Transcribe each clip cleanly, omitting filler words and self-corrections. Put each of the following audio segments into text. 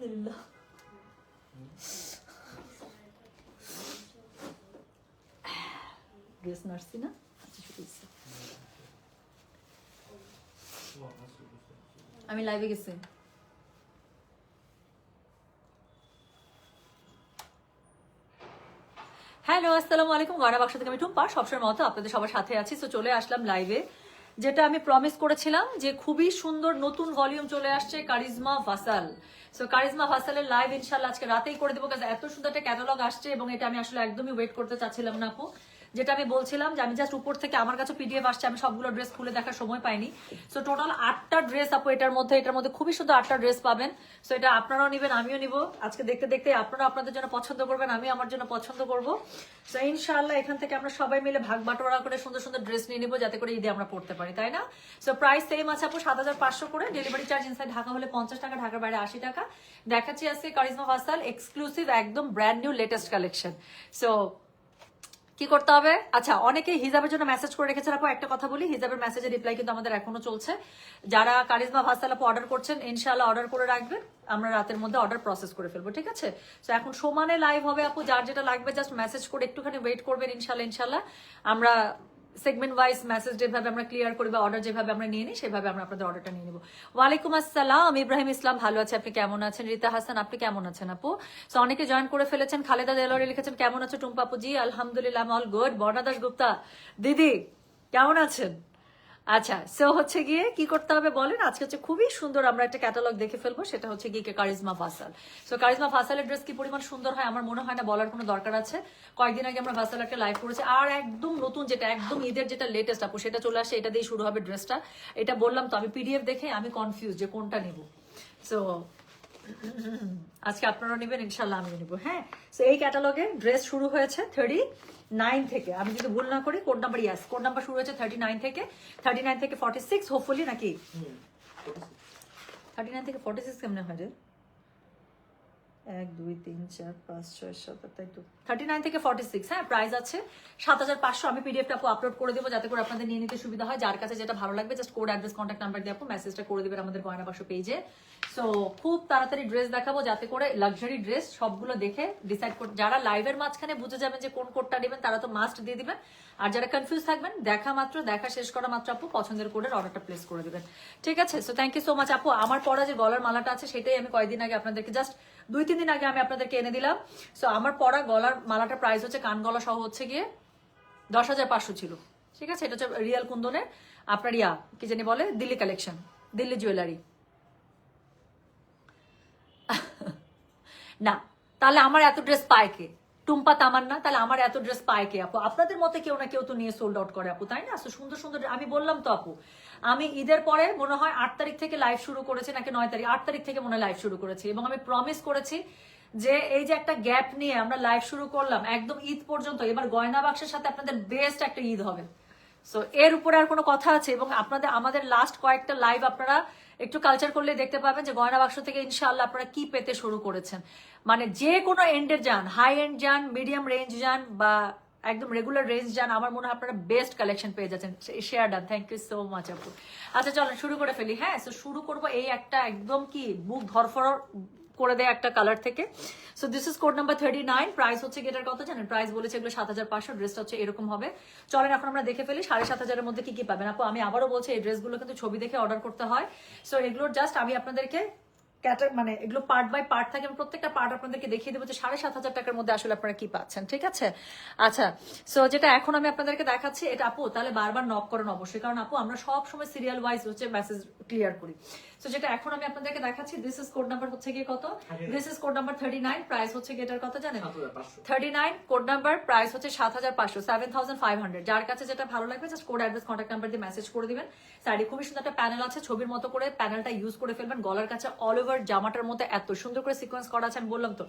আলহামদুলিল্লাহ। ড্রেস নার্সি না, আমি লাইভে গেছি। হ্যালো, আসসালামু আলাইকুম। গয়না বাক্স থেকে আমি টুম্পা, সবসময় মতো আপনাদের সবার সাথে আছি। তো চলে আসলাম লাইভে, যেটা আমি প্রমিস করেছিলাম যে খুবই সুন্দর নতুন ভলিউম চলে আসছে কারিজমা ভাসাল। সো কারিজমা ভাসালের লাইভ ইনশাল্লাহ আজকে রাতেই করে দেবো, কারণ এত সুন্দর একটা ক্যাটালগ আসছে এবং এটা আমি আসলে একদমই ওয়েট করতে চাচ্ছিলাম না আপু। যেটা আমি বলছিলাম যে আমি জাস্ট উপর থেকে আমার কাছে পিডিএফ আসছে, আমি সবগুলো ড্রেস খুলে দেখার সময় পাইনি। সো টোটাল 8টা ড্রেস আপু এটার মধ্যে খুবই সুন্দর 8টা ড্রেস পাবেন। সো এটা আপনারাও নিবেন, আমিও নিব। আজকে দেখতে দেখতে আপনারা আপনাদের জন্য পছন্দ করবেন, আমি আমার জন্য পছন্দ করব। সো ইনশাআল্লাহ এখান থেকে আমরা সবাই মিলে ভাগ বাটোয়ারা করে সুন্দর সুন্দর ড্রেস নিয়ে নিব, যাতে করে ঈদে আমরা পড়তে পারি, তাই না? সো প্রাইস সেম আছে আপু, 7500 করে। ডেলিভারি চার্জ ইনসাইড ঢাকা হলে 50 টাকা, ঢাকার বাইরে 80 টাকা। দেখাচ্ছি আজকে কারিজমা ভাসাল এক্সক্লুসিভ একদম brand new latest collection. So কি করতে হবে? আচ্ছা, অনেকে হিজাবের জন্য মেসেজ করে রেখেছেন আপু। একটা কথা বলি, হিজাবের মেসেজের রিপ্লাই কিন্তু আমাদের এখনো চলছে। যারা কারিজমা ভাসাল আপু অর্ডার করছেন, ইনশাআল্লাহ অর্ডার করে রাখবেন, আমরা রাতের মধ্যে অর্ডার প্রসেস করে ফেলবো, ঠিক আছে? তো এখন সমানে লাইভ হবে আপু, যার যেটা লাগবে জাস্ট মেসেজ করে একটুখানি ওয়েট করবেন। ইনশাআল্লাহ আমরা সেগমেন্ট ওয়াইজ মেসেজ যেভাবে আমরা ক্লিয়ার করি বা অর্ডার যেভাবে আমরা নিয়ে নিই, সেভাবে আমরা আপনাদের অর্ডারটা নিয়ে নিব। ওয়ালাইকুম আসসালাম, ইব্রাহিম ইসলাম ভালো আছে, আপনি কেমন আছেন? রিতা হাসান, আপনি কেমন আছেন আপু? সো অনেকে জয়েন করে ফেলেছেন। খালেদা দেলোয়ারি লিখেছেন কেমন আছো টুম্পা আপু? জি আলহামদুলিল্লাহ, অল গুড। বর্ণা দাস গুপ্তা দিদি কেমন আছেন? আচ্ছা, সো হচ্ছে গিয়ে কি করতে হবে বলেন? আজকে হচ্ছে খুবই সুন্দর আমরা একটা ক্যাটালগ দেখে ফেলবো, সেটা হচ্ছে গিয়ে কারিজমা ভাসাল। সো কারিজমা ভাসালের ড্রেস কি পরিমাণ সুন্দর হয় আমার মনে হয় না বলার কোনো দরকার আছে। কয়েকদিন আগে আমরা ভাসাল একটা লাইভ করেছি, আর একদম নতুন যেটা একদম ঈদের যেটা লেটেস্ট আপু সেটা চলে আসে, এটা দিয়ে শুরু হবে ড্রেসটা। এটা বললাম তো, আমি পিডিএফ দেখে আমি কনফিউজ যে কোনটা নেব। সো আজকে আপনারা নেবেন, ইনশাল্লাহ আমি নেবো। হ্যাঁ, সো এই ক্যাটালগে ড্রেস শুরু হয়েছে 39 থেকে, আমি যদি ভুল না করি কোড নাম্বার, ইয়াস কোড নাম্বার শুরু হয়েছে 39 থেকে, 39 থেকে 46 হোপফুলি, নাকি 39 থেকে 46 কেমনে হয় রে? 1 2 3 4 5 6 7 তাই তো, 39 থেকে 46। হ্যাঁ, প্রাইস আছে 7500। আমি পিডিএফটা আপলোড করে দেবো যাতে করে আপনাদের নিয়ে নিতে সুবিধা হয়। যার কাছে যেটা ভালো লাগবে just code, address, contact number দিয়ে আপু মেসেজটা করে দেবেন আমাদের গয়না বাক্স পেজে। সো খুব তাড়াতাড়ি ড্রেস দেখাবো, যাতে করে লাক্সারি ড্রেস সবগুলো দেখে ডিসাইড করতে, যারা লাইভের মাঝখানে বুঝে যাবেন যে কোন কোডটা নেবেন তারা তো মাস্ট দিয়ে দিবেন। আর যারা কনফিউজ থাকবেন, দেখা শেষ করা মাত্র আপু পছন্দের কোডের অর্ডারটা প্লেস করে দেবেন, ঠিক আছে? So thank you so much আপু। আমার পরা যে গলার মালাটা আছে সেটাই আমি কয়েকদিন আগে আপনাদেরকে জাস্ট 2-3 দিন আগে আমি আপনাদেরকে এনে দিলাম। সো আমার পরা গলার মালাটা প্রাইস হচ্ছে কান গলা সহ হচ্ছে গিয়ে 10,500 ছিল, ঠিক আছে? এটা হচ্ছে রিয়াল কুন্দনের আপনার কি জানি বলে, দিল্লি কালেকশন, দিল্লি জুয়েলারি। না, তাহলে আমার এত ড্রেস পায় কে? টুম্পা তামান্না, তাহলে আমার এত ড্রেস পায় কে আপু? আপনাদের মতে কেউ না কেউ তো নিয়ে সোল্ড আউট করে আপু, তাই না? সুন্দর সুন্দর, আমি বললাম তো আপু, আমি ঈদের পরে মনে হয় 8 তারিখ থেকে লাইভ শুরু করেছি, নাকি 9 তারিখ, 8 তারিখ থেকে মনে হয় লাইভ শুরু করেছি, এবং আমি প্রমিস করেছি যে এই যে একটা গ্যাপ নিয়ে আমরা লাইভ শুরু করলাম একদম ঈদ পর্যন্ত, এবার গয়না বাক্সের সাথে আপনাদের বেস্ট একটা ঈদ হবে। সো এর উপরে আর কোনো কথা আছে? এবং আমাদের লাস্ট কয়েকটা লাইভ আপনারা একটু কালচার করলে দেখতে পাবেন যে গয়না বাক্স থেকে ইনশাআল্লাহ আপনারা কি পেতে শুরু করেছেন। মানে যে কোনো এন্ডের যান, হাই এন্ড যান, মিডিয়াম রেঞ্জ যান, বা একদম রেগুলার রেঞ্জ যান, আমার মনে হয় আপনারা বেস্ট কালেকশন পেয়ে যাচ্ছেন। Share done, thank you so much আপু। আচ্ছা চলেন শুরু করে ফেলি। হ্যাঁ, সো শুরু করবো এই একটা একদম কি বুক ধরফর করে দেয় একটা কালার থেকে। So this is code number 39। Price হচ্ছে গেটার কত জানেন? প্রাইস বলেছে এগুলো 7500, ড্রেসটা হচ্ছে এরকম হবে। চলেন এখন আমরা দেখে ফেলি 7500 এর মধ্যে কি কি পাবেন আপু। আমি আবারও বলছি এই ড্রেসগুলো কিন্তু ছবি দেখে অর্ডার করতে হয়। সো এগুলোর জাস্ট আমি আপনাদেরকে মানে এগুলো পার্ট বাই পার্ট থাকে, আমি প্রত্যেকটা পার্ট আপনাদেরকে দেখিয়ে দেবো যে 7500 টাকার মধ্যে আসলে আপনারা কি পাচ্ছেন, ঠিক আছে? আচ্ছা, সো যেটা এখন আমি আপনাদেরকে দেখাচ্ছি এটা আপু তাহলে বারবার নক করেন অবশ্যই, কারণ আপু আমরা সব সময় সিরিয়াল ওয়াইজ হচ্ছে মেসেজ ক্লিয়ার করি। সো যেটা এখন আমি আপনাদেরকে দেখাচ্ছি, দিস ইজ কোড নাম্বার হচ্ছে গিয়ে কত? This is code number 39। Price হচ্ছে গেটার কত জানেন? 39 কোড নাম্বার, প্রাইস হচ্ছে 7500, 7500। যার কাছে যেটা ভালো লাগবে just code, address, contact number দিয়ে মেসেজ করে দিবেন। সাইডে খুবই সুন্দর একটা প্যানেল আছে, ছবির মতো করে প্যানেলটা ইউজ করে ফেলবেন। গলার কাছে অল ওভার জামাটার মধ্যে এত সুন্দর করে সিকোয়েন্স করা আছে, আমি বললাম তো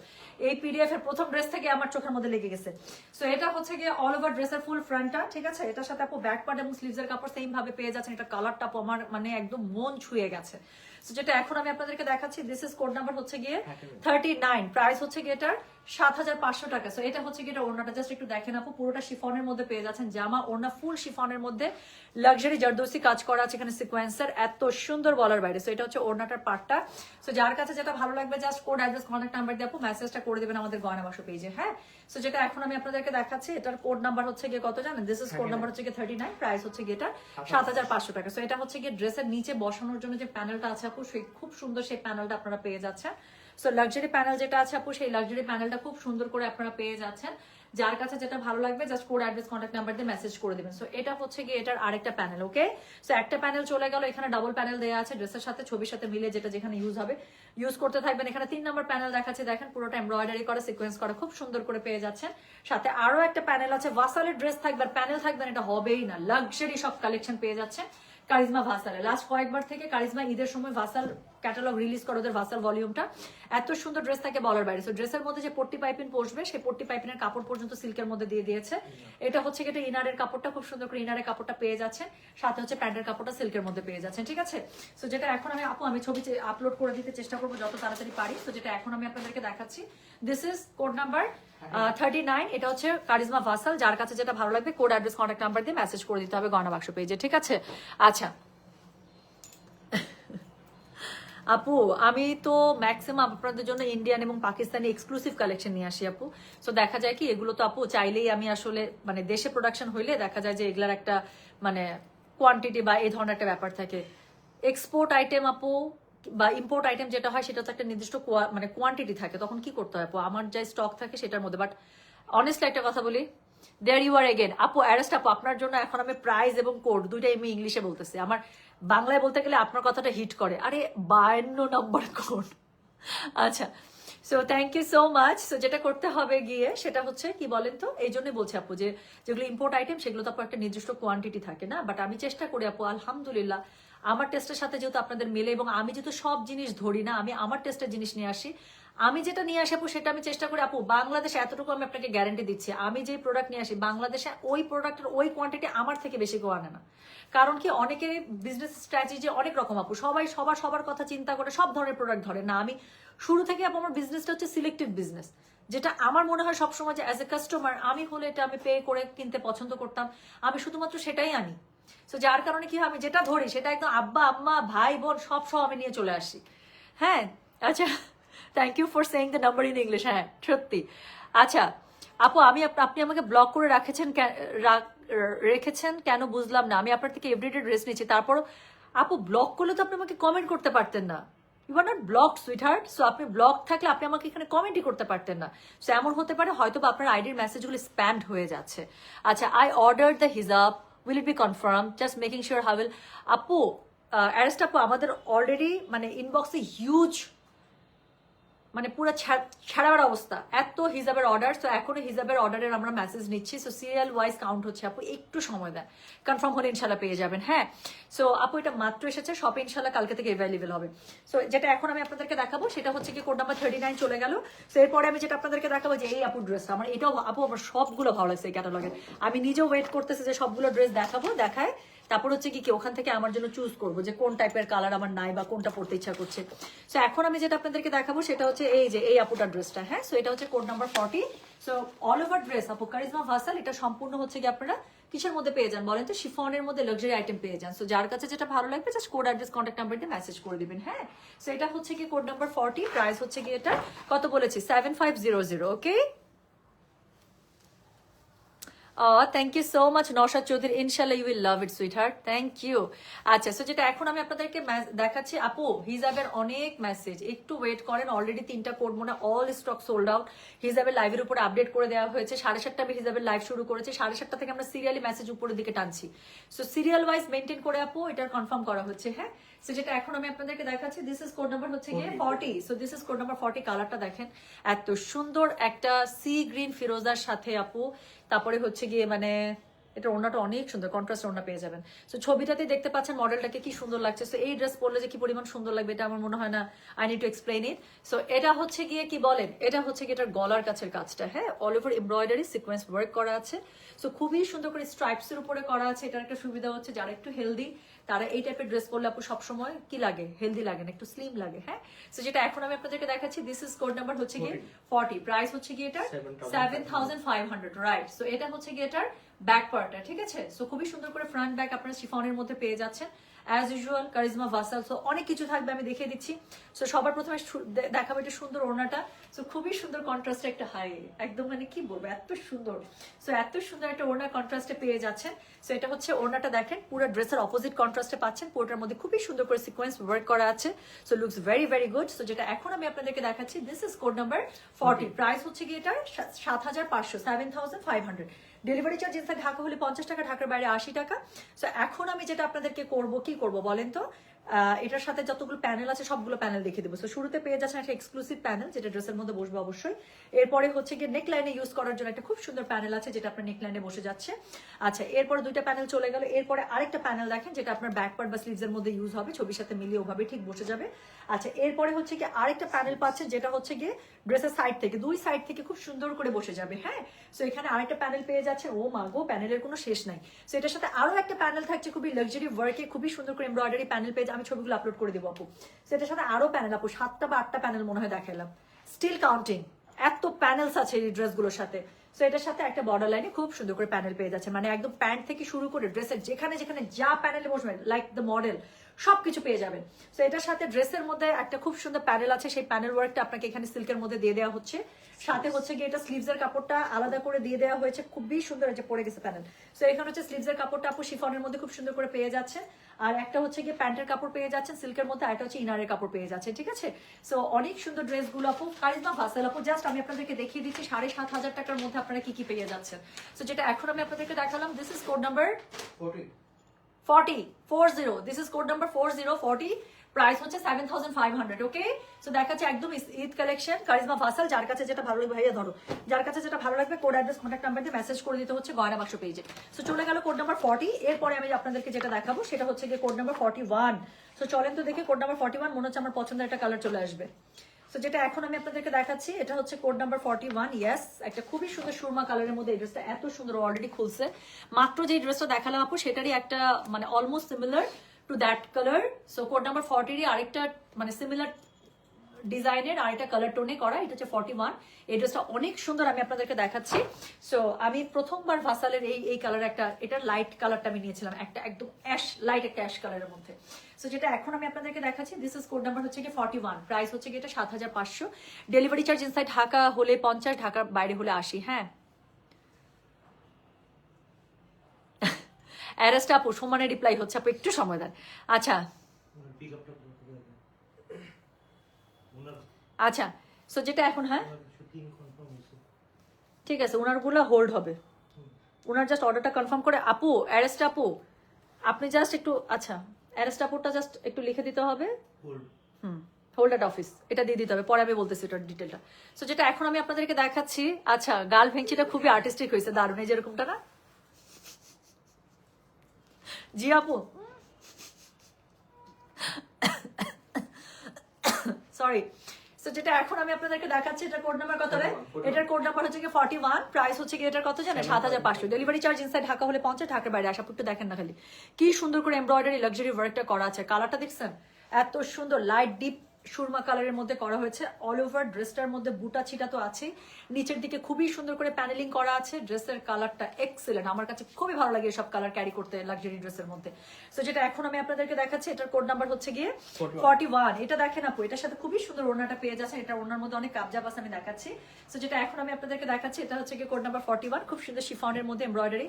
এই পিডিএফ এর প্রথম ড্রেস থেকে আমার চোখের মধ্যে লেগে গেছে। সো এটা হচ্ছে গিয়ে অল ওভার ড্রেসের ফুল ফ্রন্টটা, ঠিক আছে? এটার সাথে আপু ব্যাক পার্ট এবং স্লিভস এর কাপড় সেম ভাবে পেয়ে যাচ্ছেন। এটা কালারটা আপু আমার মানে একদম মন ছুঁয়ে গেছে। সো যেটা এখন আমি আপনাদেরকে দেখাচ্ছি, দিস ইজ কোড নাম্বার হচ্ছে গিয়ে 39। প্রাইস হচ্ছে গিয়ে এটার 7,500 টাকা। সো এটা হচ্ছে কি, এটা ওড়নাটা জাস্ট একটু দেখেন আপু, পুরোটা শিফনের মধ্যে পেয়ে যাচ্ছেন, জামা ওড়না ফুল শিফনের মধ্যে, লাক্সারি জারদোসি কাজ করা আছে এখানে, সিকোয়েন্সার, এত সুন্দর বলার বাইরে। সো এটা হচ্ছে ওড়নাটার পার্টটা। সো যার কাছে যেটা ভালো লাগবে just code, address, contact number দিয়ে আপু মেসেজটা করে দেবেন আমাদের গয়না বাক্স পেজে। হ্যাঁ, সো যেটা এখন আমি আপনাদেরকে দেখাচ্ছি, এটার কোড নাম্বার হচ্ছে গিয়ে কত জানেন? দিস ইজ কোড নাম্বার হচ্ছে গিয়ে 39, প্রাইস হচ্ছে গিয়ে এটা 7,500 টাকা। সো এটা হচ্ছে গিয়ে ড্রেসের নিচে বসানোর জন্য যে প্যানেলটা আছে আপু, সেই খুব সুন্দর সেই প্যানেলটা আপনারা পেয়ে যাচ্ছেন। সো লাক্সারি প্যানেল যেটা আছে আপু, সেই লাক্সারি প্যানেলটা খুব সুন্দর করে আপনারা পেয়ে যাচ্ছেন। যার কাছে যেটা ভালো লাগবে just code, address, contact number দিয়ে মেসেজ করে দিবেন। সো এটা হচ্ছে গিয়ে এটার আরেকটা প্যানেল। ওকে, সো একটা প্যানেল চলে গেল, এখানে ডাবল প্যানেল দেওয়া আছে ড্রেসের সাথে, ছবির সাথে মিলে যেটা যেখানে ইউজ হবে ইউজ করতে থাকবেন। এখানে 3 নম্বর প্যানেল দেখাচ্ছে, দেখেন পুরোটা এমব্রয়ডারি করা, সিকোয়েন্স করা, খুব সুন্দর করে পেয়ে যাচ্ছেন। সাথে আরো একটা প্যানেল আছে, ভাসালের ড্রেস থাকবে আর প্যানেল থাকবেন, এটা হবেই না, লাক্সারি সব কালেকশন পেয়ে যাচ্ছেন কারিজমা ভাসালে। লাস্ট কয়েকবার থেকে কারিজমা ঈদের সময় ভাসাল ক্যাটালগ রিলিজ করে, ওদের ভাসাল ভলিউমটা, এত সুন্দর ড্রেস থাকে বলার বাইরে। সো ড্রেসের মধ্যে যে পট্টি পাইপিং পরবে, সেই পট্টি পাইপিনের কাপড় পর্যন্ত সিল্কের মধ্যে দিয়ে দিয়েছে। এটা হচ্ছে এটা ইনারের কাপড়টা, খুব সুন্দর করে ইনারের কাপড়টা পেয়ে যাচ্ছেন, সাথে হচ্ছে প্যান্টের কাপড়টা সিল্কের মধ্যে পেয়ে যাচ্ছেন। ঠিক আছে, সো যেটা এখন আমি ছবি আপলোড করে দিতে চেষ্টা করবো যত তাড়াতাড়ি পারি। তো যেটা এখন আমি আপনাদেরকে দেখাচ্ছি, দিস ইজ কোড নাম্বার 39, এটা হচ্ছে কারিজমা ভাসাল। যার কাছে যেটা ভালো লাগবে কোড, অ্যাড্রেস, কন্ট্যাক্ট নাম্বার দিয়ে মেসেজ করে দিতে হবে গয়না বাক্স পেজে। ঠিক আছে, আচ্ছা আপু, আমি তো ম্যাক্সিমাম আপনাদের জন্য ইন্ডিয়ান এবং পাকিস্তানি এক্সক্লুসিভ কালেকশন নিয়ে আসি আপু। সো দেখা যায় কি, এগুলো তো আপু চাইলেই আমি আসলে মানে দেশে প্রোডাকশন হইলে দেখা যায় যে এগুলার একটা মানে কোয়ান্টিটি বা এই ধরনের একটা ব্যাপার থাকে। এক্সপোর্ট আইটেম আপু বা ইম্পোর্ট আইটেম যেটা হয়, সেটা তো একটা নির্দিষ্ট মানে কোয়ান্টিটি থাকে, তখন কি করতে হয় আপু, আমার যে স্টক থাকে সেটার মধ্যে। বাট অনেস্টলি একটা কথা বলি, দেয়ার ইউ আর এগেন আপু, অ্যারেস্ট আপু, আপনার জন্য এখন আমি প্রাইস এবং কোড দুইটাই আমি ইংলিশে বলতেছি। আমার বাংলায় বলতে গেলে আপনার কথাটা হিট করে, আরে 52 নম্বর কোড। আচ্ছা, so thank you so much. So যেটা করতে হবে গিয়ে সেটা হচ্ছে কি বলেন তো, এই জন্যই বলছি আপু যে যেগুলো ইম্পোর্ট আইটেম সেগুলো তো আপু একটা নির্দিষ্ট কোয়ান্টিটি থাকে না। বাট আমি চেষ্টা করি আপু, আলহামদুলিল্লাহ আমার টেস্টের সাথে যেহেতু আপনাদের মেলে, এবং আমি যেহেতু সব জিনিস ধরি না, আমি আমার টেস্টের জিনিস নিয়ে আসি। আমি যেটা নিয়ে আসি আপু, সেটা আমি চেষ্টা করি আপু, বাংলাদেশে এতটুকু আমি আপনাকে গ্যারান্টি দিচ্ছি, আমি যে প্রোডাক্ট নিয়ে আসি বাংলাদেশে ওই প্রোডাক্টের ওই কোয়ান্টিটি আমার থেকে বেশি কেউ আনে না। কারণ কি, অনেকের বিজনেস স্ট্র্যাটেজি অনেক রকম আপু, সবাই সবার কথা চিন্তা করে সব ধরনের প্রোডাক্ট ধরে না। আমি শুরু থেকে আপু আমার বিজনেসটা হচ্ছে সিলেক্টিভ বিজনেস, যেটা আমার মনে হয় সবসময় যে অ্যাজ এ কাস্টমার আমি হলে এটা আমি পে করে কিনতে পছন্দ করতাম, আমি শুধুমাত্র সেটাই আনি। সো যার কারণে কি হয়, আমি যেটা ধরি সেটা একদম আব্বা আম্মা ভাই বোন সব আমি নিয়ে চলে আসি। হ্যাঁ, আচ্ছা, thank you for saying the number in English. হ্যাঁ সত্যি। আচ্ছা আপু, আপনি আমাকে ব্লক করে রেখেছেন কেন বুঝলাম না। আমি আপনার থেকে এভরিডে ড্রেস নিচ্ছি, তারপর আপু ব্লক করলে তো আপনি আমাকে কমেন্ট করতে পারতেন না। You are not block sweetheart. So আপনি ব্লক থাকলে আপনি আমাকে এখানে কমেন্টই করতে পারতেন না। সো এমন হতে পারে হয়তো বা আপনার আইডির মেসেজগুলো স্প্যান্ড হয়ে যাচ্ছে। আচ্ছা, আই অর্ডার দ্য হিজাব, will it be confirm, just making sure how will. আপু অ্যারেস্ট আপু, আমাদের অলরেডি মানে ইনবক্সে হিউজ মানে পুরো ছাড়াবার অবস্থা, এত হিজাবের অর্ডার। তো এখনো হিজাবের অর্ডারের আমরা মেসেজ নিচ্ছি। সো সিরিয়াল ওয়াইজ কাউন্ট হচ্ছে আপু, একটু সময় দেন, কনফার্ম হলে ইনশাল্লাহ পেয়ে যাবেন। হ্যাঁ, সো আপু এটা মাত্র এসেছে, শপে ইনশাল্লাহ কালকে থেকে অ্যাভেলেবেল হবে। সো যেটা এখন আমি আপনাদেরকে দেখাবো সেটা হচ্ছে কি কোড নাম্বার 39 চলে গেল। সো এরপরে আমি যেটা আপনাদেরকে দেখাবো যে এই আপু ড্রেস, আমার এটাও আপু আমার সবগুলো ভালো লাগছে এই ক্যাটালগের। আমি নিজেও ওয়েট করতেছি যে সবগুলো ড্রেস দেখায়, তারপর হচ্ছে কি ওখান থেকে আমার জন্য চুজ করবো যে কোন টাইপের কালার আমার নাই বা কোনটা পড়তে ইচ্ছা করছে। সো এখন আমি যেটা আপনাদেরকে দেখাবো সেটা হচ্ছে এই আপুটার ড্রেসটা। হ্যাঁ, সো এটা হচ্ছে code number 40। So all over dress আপু কারিজমা ভাসাল, এটা সম্পূর্ণ হচ্ছে কি আপনারা কিসের মধ্যে পেয়ে যান বলেন তো, শিফনের মধ্যে লাক্সারি আইটেম পেয়ে যান। সো যার কাছে যেটা ভালো লাগবে just code, address, contact number দিয়ে মেসেজ করে দিবেন। হ্যাঁ, সো এটা হচ্ছে কি কোড নাম্বার 40, প্রাইস হচ্ছে কি এটা কত বলেছি 7500। Okay, thank you so much Naushad Chowdhury, ইনশাল্লাহ you will love it sweetheart, thank you. আচ্ছা, সো যেটা এখন আমি আপনাদেরকে দেখাচ্ছি আপু, হিজাবের অনেক মেসেজ, একটু ওয়েট করেন। অলরেডি 3টা কোড মনে অল স্টক সোল্ড আউট। হিজাবের লাইভের উপরে আপডেট করে দেওয়া হয়েছে, 7:30 আমি হিজাবের লাইভ শুরু করেছি, 7:30 থেকে আমরা সিরিয়ালি মেসেজ উপরের দিকে টানছি। সো সিরিয়াল ওয়াইজ মেনটেন করে আপু এটার কনফার্ম করা হচ্ছে। হ্যাঁ, সো যেটা এখন আমি আপনাদেরকে দেখাচ্ছি, দিস ইজ কোড নাম্বার হচ্ছে গিয়ে 40। So this is code number 40। কালারটা দেখেন, এত সুন্দর একটা সি গ্রিন ফিরোজার সাথে আপু, তারপরে হচ্ছে গিয়ে মানে এটা ওড়নাটা অনেক সুন্দর, কন্ট্রাস্ট ওড়না পেয়ে যাবেন। সো ছবিটাতে দেখতে পাচ্ছেন মডেলটাকে কি সুন্দর লাগছে। সো এই ড্রেস পরলে যে কি পরিমাণ সুন্দর লাগবে এটা আমার মনে হয় না I need to explain it. So এটা হচ্ছে গিয়ে কি বলেন, এটা হচ্ছে গিয়ে এটার গলার কাছের কাজটা, হ্যাঁ, all over embroidery sequence work করা আছে। সো খুবই সুন্দর করে স্ট্রাইপস এর উপরে করা আছে। এটার একটা সুবিধা হচ্ছে যারা একটু হেলদি তারা এই টাইপের ড্রেস পরলে আপু সবসময় কি লাগে, হেলদি লাগে না, একটু স্লিম লাগে, হ্যাঁ। সো যেটা এখন আমি আপনাদেরকে দেখাচ্ছি, দিস ইজ কোড নাম্বার হচ্ছে গিয়ে 40, প্রাইস হচ্ছে গিয়ে এটার 7500, রাইট। সো এটা হচ্ছে গিয়ে এটার ব্যাক পার্টটা, ঠিক আছে। সো খুবই সুন্দর করে ফ্রন্ট ব্যাক আপনারা শিফনের মধ্যে পেয়ে যাচ্ছেন as usual, charisma Vasal. So অনেক কিছু থাকবে, আমি দেখিয়ে দিচ্ছি। সো সবার প্রথমে দেখাবো এটা সুন্দর ওড়নাটা। সো খুবই সুন্দর কন্ট্রাস্টে একটা হাই, একদম মানে কি বলবো, এত সুন্দর। সো এত সুন্দর একটা ওড়না কন্ট্রাস্টে পেয়ে যাচ্ছেন। সো এটা হচ্ছে ওড়নাটা, দেখেন পুরো ড্রেসের অপোজিট কন্ট্রাস্টে পাচ্ছেন। পুরোটার মধ্যে খুবই সুন্দর করে সিকোয়েন্স ওয়ার্ক করা আছে। So looks very very good. So যেটা এখন আমি আপনাদেরকে দেখাচ্ছি, this is code number 40, price হচ্ছে গিয়ে এটার 7500, 7500। ডেলিভারি চার্জ ইনসাইড ঢাকা হলে 50 টাকা, ঢাকার বাইরে 80 টাকা। সো এখন আমি যেটা আপনাদেরকে কি করব বলেন তো, এটার সাথে যতগুলো প্যানেল আছে সবগুলো প্যানেল দেখিয়ে দেবো। সো শুরুতে পেয়ে যাচ্ছেন একটা এক্সক্লুসিভ প্যানেল যেটা ড্রেসের মধ্যে বসবে অবশ্যই। এরপরে হচ্ছে গিয়ে নেক লাইনে ইউজ করার জন্য একটা খুব সুন্দর প্যানেল আছে যেটা আপনার নেক লাইনে বসে যাচ্ছে। আচ্ছা, এরপরে দুইটা প্যানেল চলে গেল। এরপরে আরেকটা প্যানেল দেখেন যেটা আপনার ব্যাক পার্ট বা স্লিভস এর মধ্যে ইউজ হবে, ছবির সাথে মিলিয়ে ওভাবে ঠিক বসে যাবে। আচ্ছা, এরপরে হচ্ছে গিয়ে আরেকটা প্যানেল পাচ্ছেন যেটা হচ্ছে গিয়ে ড্রেসের সাইড থেকে, দুই সাইড থেকে খুব সুন্দর করে বসে যাবে, হ্যাঁ। সো এখানে আরেকটা প্যানেল পেয়ে যাচ্ছে। ও মা গো, প্যানেলের কোনো শেষ নাই। সো এটার সাথে আরো একটা প্যানেল থাকছে খুবই লাক্সারি ওয়ার্কে, খুবই সুন্দর করে এমব্রয়ডারি প্যানেল পেয়ে, আমি ছবিগুলো আপলোড করে দেবো আপু। সো এটার সাথে আরো প্যানেল আপু 7টা বা 8টা প্যানেল মনে হয় দেখালাম, স্টিল কাউন্টিং, এত প্যানেলস আছে এই ড্রেসগুলোর সাথে। সো এটার সাথে একটা বর্ডার লাইনে খুব সুন্দর করে প্যানেল পেয়ে যাচ্ছে, মানে একদম প্যান্ট থেকে শুরু করে ড্রেসের যেখানে যেখানে যা প্যানেলে বসবে লাইক দ্য মডেল সবকিছু পেয়ে যাবেন। সো এটার সাথে ড্রেসের মধ্যে একটা খুব সুন্দর প্যানেল আছে, সেই প্যানেল ওয়ার্কটা আপনাকে এখানে সিল্কের মধ্যে দিয়ে দেওয়া হচ্ছে। সাথে হচ্ছে গিয়ে এটা স্লিভস এর কাপড়টা আলাদা করে দিয়ে দেওয়া হয়েছে, খুবই সুন্দর, যে পড়ে গেছে প্যানেল। সো এখানে হচ্ছে স্লিভস এর কাপড়টা আপু শিফনের মধ্যে খুব সুন্দর করে পেয়ে যাচ্ছে, আর একটা হচ্ছে গিয়ে প্যান্টের কাপড় পেয়ে যাচ্ছেন সিল্কের মধ্যে, আর একটা হচ্ছে ইনারের কাপড় পেয়ে যাচ্ছে, ঠিক আছে। সো অনেক সুন্দর ড্রেসগুলো আপু, কারিজমা ভাসাল আপু, জাস্ট আমি আপনাদেরকে দেখিয়ে দিচ্ছি 7500 টাকার মধ্যে আপনারা কি কি পেয়ে যাচ্ছেন। সো যেটা এখন আমি আপনাদেরকে দেখালাম, this is code number 40, this is code number 40, price হচ্ছে 7500, ওকে। সো দেখাচ্ছে একদম ঈদ কালেকশন, কারিজমা ভাসাল। যার কাছে যেটা ভালো লাগবে, ভাইয়া ধরো, যার কাছে যেটা ভালো লাগবে কোড অ্যাড্রেস কন্ট্যাক্ট নাম্বার দিয়ে মেসেজ করে দিতে হচ্ছে গয়না বাক্স পেজে। সো চলে গেল কোড নাম্বার 40। এরপরে আমি আপনাদেরকে যেটা দেখাবো সেটা হচ্ছে গিয়ে কোড নাম্বার 41। সো চলেন তো দেখে কোড নাম্বার 41, মনে হচ্ছে আমার পছন্দের একটা কালার চলে আসবে। সো যেটা এখন আমি আপনাদেরকে দেখাচ্ছি এটা হচ্ছে কোড নাম্বার 41, ইয়েস, একটা খুবই সুন্দর সুরমা কালারের মধ্যে এই ড্রেসটা এত সুন্দর অলরেডি খুলছে। মাত্র যে ড্রেসটা দেখালাম আপু সেটারই একটা মানে almost similar to that colour. So code number 40 আরেকটা মানে সিমিলার ডিজাইনের আরেকটা কালার টোনে করা, এটা হচ্ছে 41। এই ড্রেসটা অনেক সুন্দর, আমি আপনাদেরকে দেখাচ্ছি। সো আমি প্রথমবার ভাসালের এই কালার একটা, এটার লাইট কালারটা আমি নিয়েছিলাম, একটা একদম অ্যাশ লাইট একটা অ্যাশ কালারের মধ্যে। সো যেটা এখন আমি আপনাদেরকে দেখাচ্ছি, দিস ইজ কোড নাম্বার হচ্ছে কি 41, প্রাইস হচ্ছে কি এটা 7500। ডেলিভারি চার্জ ইনসাইড ঢাকা হলে 50, ঢাকার বাইরে হলে 80, হ্যাঁ। অ্যারেস্ট আপু সমানে রিপ্লাই হচ্ছে, আপু একটু সময় দেন। আচ্ছা আচ্ছা, সো যেটা এখন, হ্যাঁ ঠিক আছে, ওনারগুলো হোল্ড হবে, ওনার জাস্ট অর্ডারটা কনফার্ম করে। আপু অ্যারেস্ট আপু আপনি জাস্ট একটু, আচ্ছা অ্যারেস্ট আপুটা জাস্ট একটু লিখে দিতে হবে, হোল্ড অ্যাট অফিস, এটা দিয়ে দিতে হবে, পরে আমি বলতেছি এটার ডিটেলটা। সো যেটা এখন আমি আপনাদেরকে দেখাচ্ছি, আচ্ছা গাল ভেঙচিটা খুবই আর্টিস্টিক হয়েছে, দারুণ, এই যেরকমটা না, জি আপু সরি। সো যেটা এখন আমি আপনাদেরকে দেখাচ্ছি, এটার কোড নাম্বার কত রে, এটার কোড নাম্বার হচ্ছে কি 41, প্রাইস হচ্ছে কি এটার কত জানেন, 7500। ডেলিভারি চার্জ ইনসাইড ঢাকা হলে 50, ঢাকার বাইরে আসা পুরো দেখেন না, খালি কি সুন্দর করে এমব্রয়ডারি লাক্সারি ওয়ার্কটা করা আছে, কালারটা দেখছেন এত সুন্দর, লাইট ডিপ সুরমা কালারের মধ্যে করা হয়েছে। অল ওভার ড্রেসটার মধ্যে বুটা ছিটা তো আছে, নিচের দিকে খুবই সুন্দর করে প্যানেলিং করা আছে। ড্রেসের কালারটা এক্সেলেন্ট, আমার কাছে খুবই ভালো লাগে সব কালার ক্যারি করতে লাক্সারি ড্রেসের মধ্যে। সো যেটা এখন আমি আপনাদেরকে দেখাচ্ছি, এটার কোড নাম্বার হচ্ছে গিয়ে 41। এটা দেখেন আপু, এটার সাথে খুবই সুন্দর ওড়নাটা পেয়ে যাচ্ছেন, এটা ওড়নার মধ্যে অনেক কাবজাব আছে, আমি দেখাচ্ছি। সো যেটা এখন আমি আপনাদেরকে দেখাচ্ছি, এটা হচ্ছে গিয়ে কোড নাম্বার 41, খুব সুন্দর শিফনের মধ্যে এমব্রয়ডারি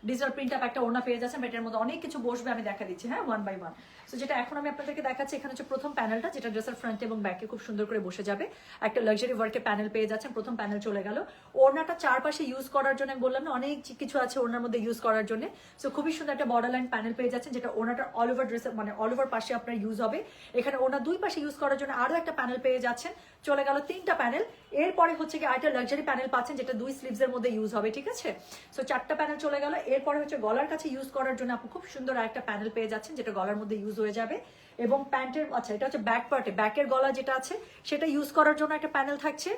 ডিজিটাল প্রিন্ট আপ একটা ওড়না পেয়ে যাচ্ছেন, এটার মধ্যে অনেক কিছু বসবে, আমি দেখা দিচ্ছি, হ্যাঁ, ওয়ান বাই ওয়ান। সো যেটা এখন আমি আপনাদেরকে দেখাচ্ছি, এখানে হচ্ছে প্রথম প্যানেলটা যেটা ড্রেসের ড্রেসের ফ্রন্ট এবং ব্যাকে খুব সুন্দর করে বসে যাবে। একটা লাক্সারি ওয়ার্কের প্যানেল পেয়ে যাচ্ছেন, প্রথম প্যানেল চলে গেল। ওড়নাটা চারপাশে ইউজ করার জন্য আমি বললাম না অনেক কিছু আছে ওড়নার মধ্যে ইউজ করার জন্য। সো খুবই সুন্দর একটা বর্ডার লাইন প্যানেল পেয়ে যাচ্ছেন, যেটা ওড়নাটা অল ওভার ড্রেসের মানে অল ওভার পাশে আপনার ইউজ হবে। এখানে ওড়না দুই পাশে ইউজ করার জন্য আরো একটা প্যানেল পেয়ে যাচ্ছেন, চলে গেল তিনটা প্যানেল। এরপরে হচ্ছে কি আরেকটা লাক্সারি প্যানেল পাচ্ছেন, যেটা দুই স্লিভস এর মধ্যে ইউজ হবে, ঠিক আছে। সো চারটা প্যানেল চলে গেল। এরপরে হচ্ছে গলার কাছে ইউজ করার জন্য আপনি খুব সুন্দর আরেকটা প্যানেল পেয়ে যাচ্ছেন, যেটা গলার মধ্যে ইউজ হয়ে যাবে। এবং প্যান্টের আচ্ছা এটা হচ্ছে ব্যাক পার্টে, ব্যাকের গলা যেটা আছে সেটা ইউজ করার জন্য একটা প্যানেল থাকছে।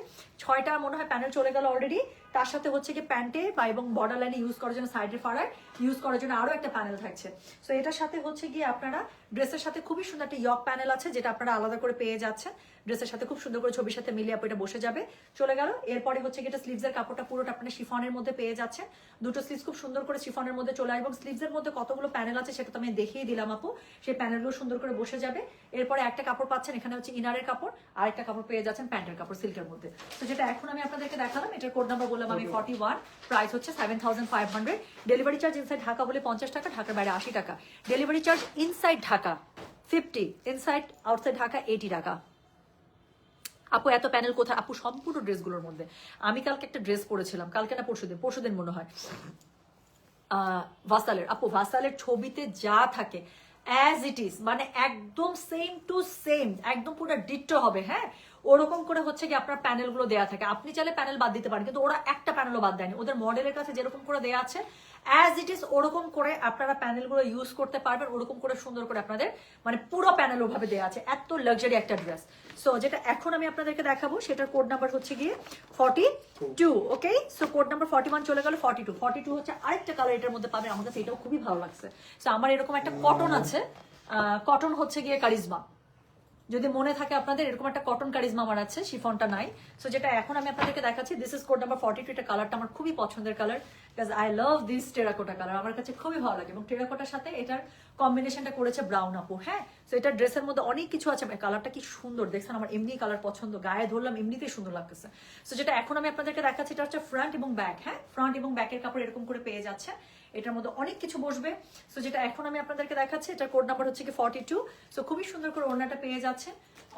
6টা মনে হয় প্যানেল চলে গেল অলরেডি। তার সাথে হচ্ছে কি প্যান্টে বা এবং বর্ডার লাইনে ইউজ করার জন্য সাইডের ফাড়ায় ইউজ করার জন্য আরো একটা প্যানেল থাকছে। সো এটার সাথে হচ্ছে গিয়ে আপনারা ড্রেসের সাথে খুবই সুন্দর একটা ইয়ক প্যানেল আছে, যেটা আপনারা আলাদা করে পেয়ে যাচ্ছেন। ড্রেসের সাথে খুব সুন্দর করে ছবির সাথে মিলিয়ে এটা বসে যাবে, চলে গেল। এরপরে হচ্ছে কি এটা স্লিভসের কাপড়টা পুরোটা আপনারা শিফনের মধ্যে পেয়ে যাচ্ছেন। দুটো স্লিভস খুব সুন্দর করে শিফনের মধ্যে চলে আসবে, এবং স্লিভসের মধ্যে কতগুলো প্যানেল আছে সেটা তো আমি দেখিয়ে দিলাম আপু। সেই প্যানেলগুলো সুন্দর করে বসে যাবে। এরপরে একটা কাপড় পাচ্ছেন, এখানে হচ্ছে ইনারের কাপড়, আর একটা কাপড় পেয়ে যাচ্ছেন প্যান্টের কাপড় সিল্কের মধ্যে। তো যেটা এখন আমি আপনাদেরকে দেখালাম, এটার কোড নাম্বার বললাম আমি 41, প্রাইস হচ্ছে 7500। ডেলিভারি চার্জ ইনসাইড ঢাকা বলে 50 টাকা, ঢাকার বাইরে 80 টাকা। Delivery charge inside Dhaka 50, inside outside Dhaka 80 টাকা। আপু এত প্যানেল কোথায় আপু? সম্পূর্ণ ড্রেসগুলোর মধ্যে। আমি কালকে একটা ড্রেস পরেছিলাম, কালকে না পরশুদিন মনে হয়, ভাসালের। আপু ভাসালের ছবিতে যা থাকে অ্যাজ ইট ইজ, মানে একদম সেম টু সেম, একদম পুরো ডিট্টো হবে। হ্যাঁ, ওরকম করে হচ্ছে কি আপনার প্যানেলগুলো দেওয়া থাকে। আপনি চাইলে প্যানেল বাদ দিতে পারেন, কিন্তু ওরা একটা প্যানেলও বাদ দেয়নি। ওদের মডেলের কাছে যেরকম করে দেওয়া আছে অ্যাজ ইট ইজ ওরকম করে আপনারা প্যানেলগুলো ইউজ করতে পারবেন। ওরকম করে সুন্দর করে আপনাদের মানে পুরো প্যানেল ওভাবে দেওয়া আছে। এত লাক্সারি একটা ড্রেস। সো যেটা এখন আমি আপনাদেরকে দেখাবো সেটার কোড নাম্বার হচ্ছে গিয়ে 42। ওকে, সো কোড নাম্বার 41 চলে গেল। 42 হচ্ছে আরেকটা কালার এটার মধ্যে পাবেন। আমার কাছে এটাও খুবই ভালো লাগছে। সো আমার এরকম একটা কটন আছে, কটন হচ্ছে গিয়ে কারিজমা, যদি মনে থাকে আপনাদের, এরকম একটা কটন কারিজমা আমার আছে, শিফনটা নাই। সো যেটা এখন আমি আপনাদেরকে দেখাচ্ছি, দিস ইজ কোড নাম্বার 42। এটা কালারটা আমার খুবই পছন্দের colour, because I love this terracotta colour. আমার কাছে খুবই ভালো লাগে, এবং টেরাকোটার সাথে এটার কম্বিনেশনটা করেছে ব্রাউন আপু। হ্যাঁ, সো এটা ড্রেসের মধ্যে অনেক কিছু আছে। কালারটা কি সুন্দর দেখছেন, আমার এমনি কালার পছন্দ, গায়ে ধরলাম এমনিতেই সুন্দর লাগতেছে। সো যেটা এখন আমি আপনাদেরকে দেখাচ্ছি এটা হচ্ছে ফ্রন্ট এবং ব্যাক। হ্যাঁ, ফ্রন্ট এবং ব্যাকের কাপড় এরকম করে পেয়ে যাচ্ছে। এটার মধ্যে অনেক কিছু বসবে। সো যেটা এখন আমি আপনাদেরকে দেখাচ্ছি, এটার কোড নাম্বার হচ্ছে কি 42। সো খুবই সুন্দর করে ওড়নাটা পেয়ে যাচ্ছে,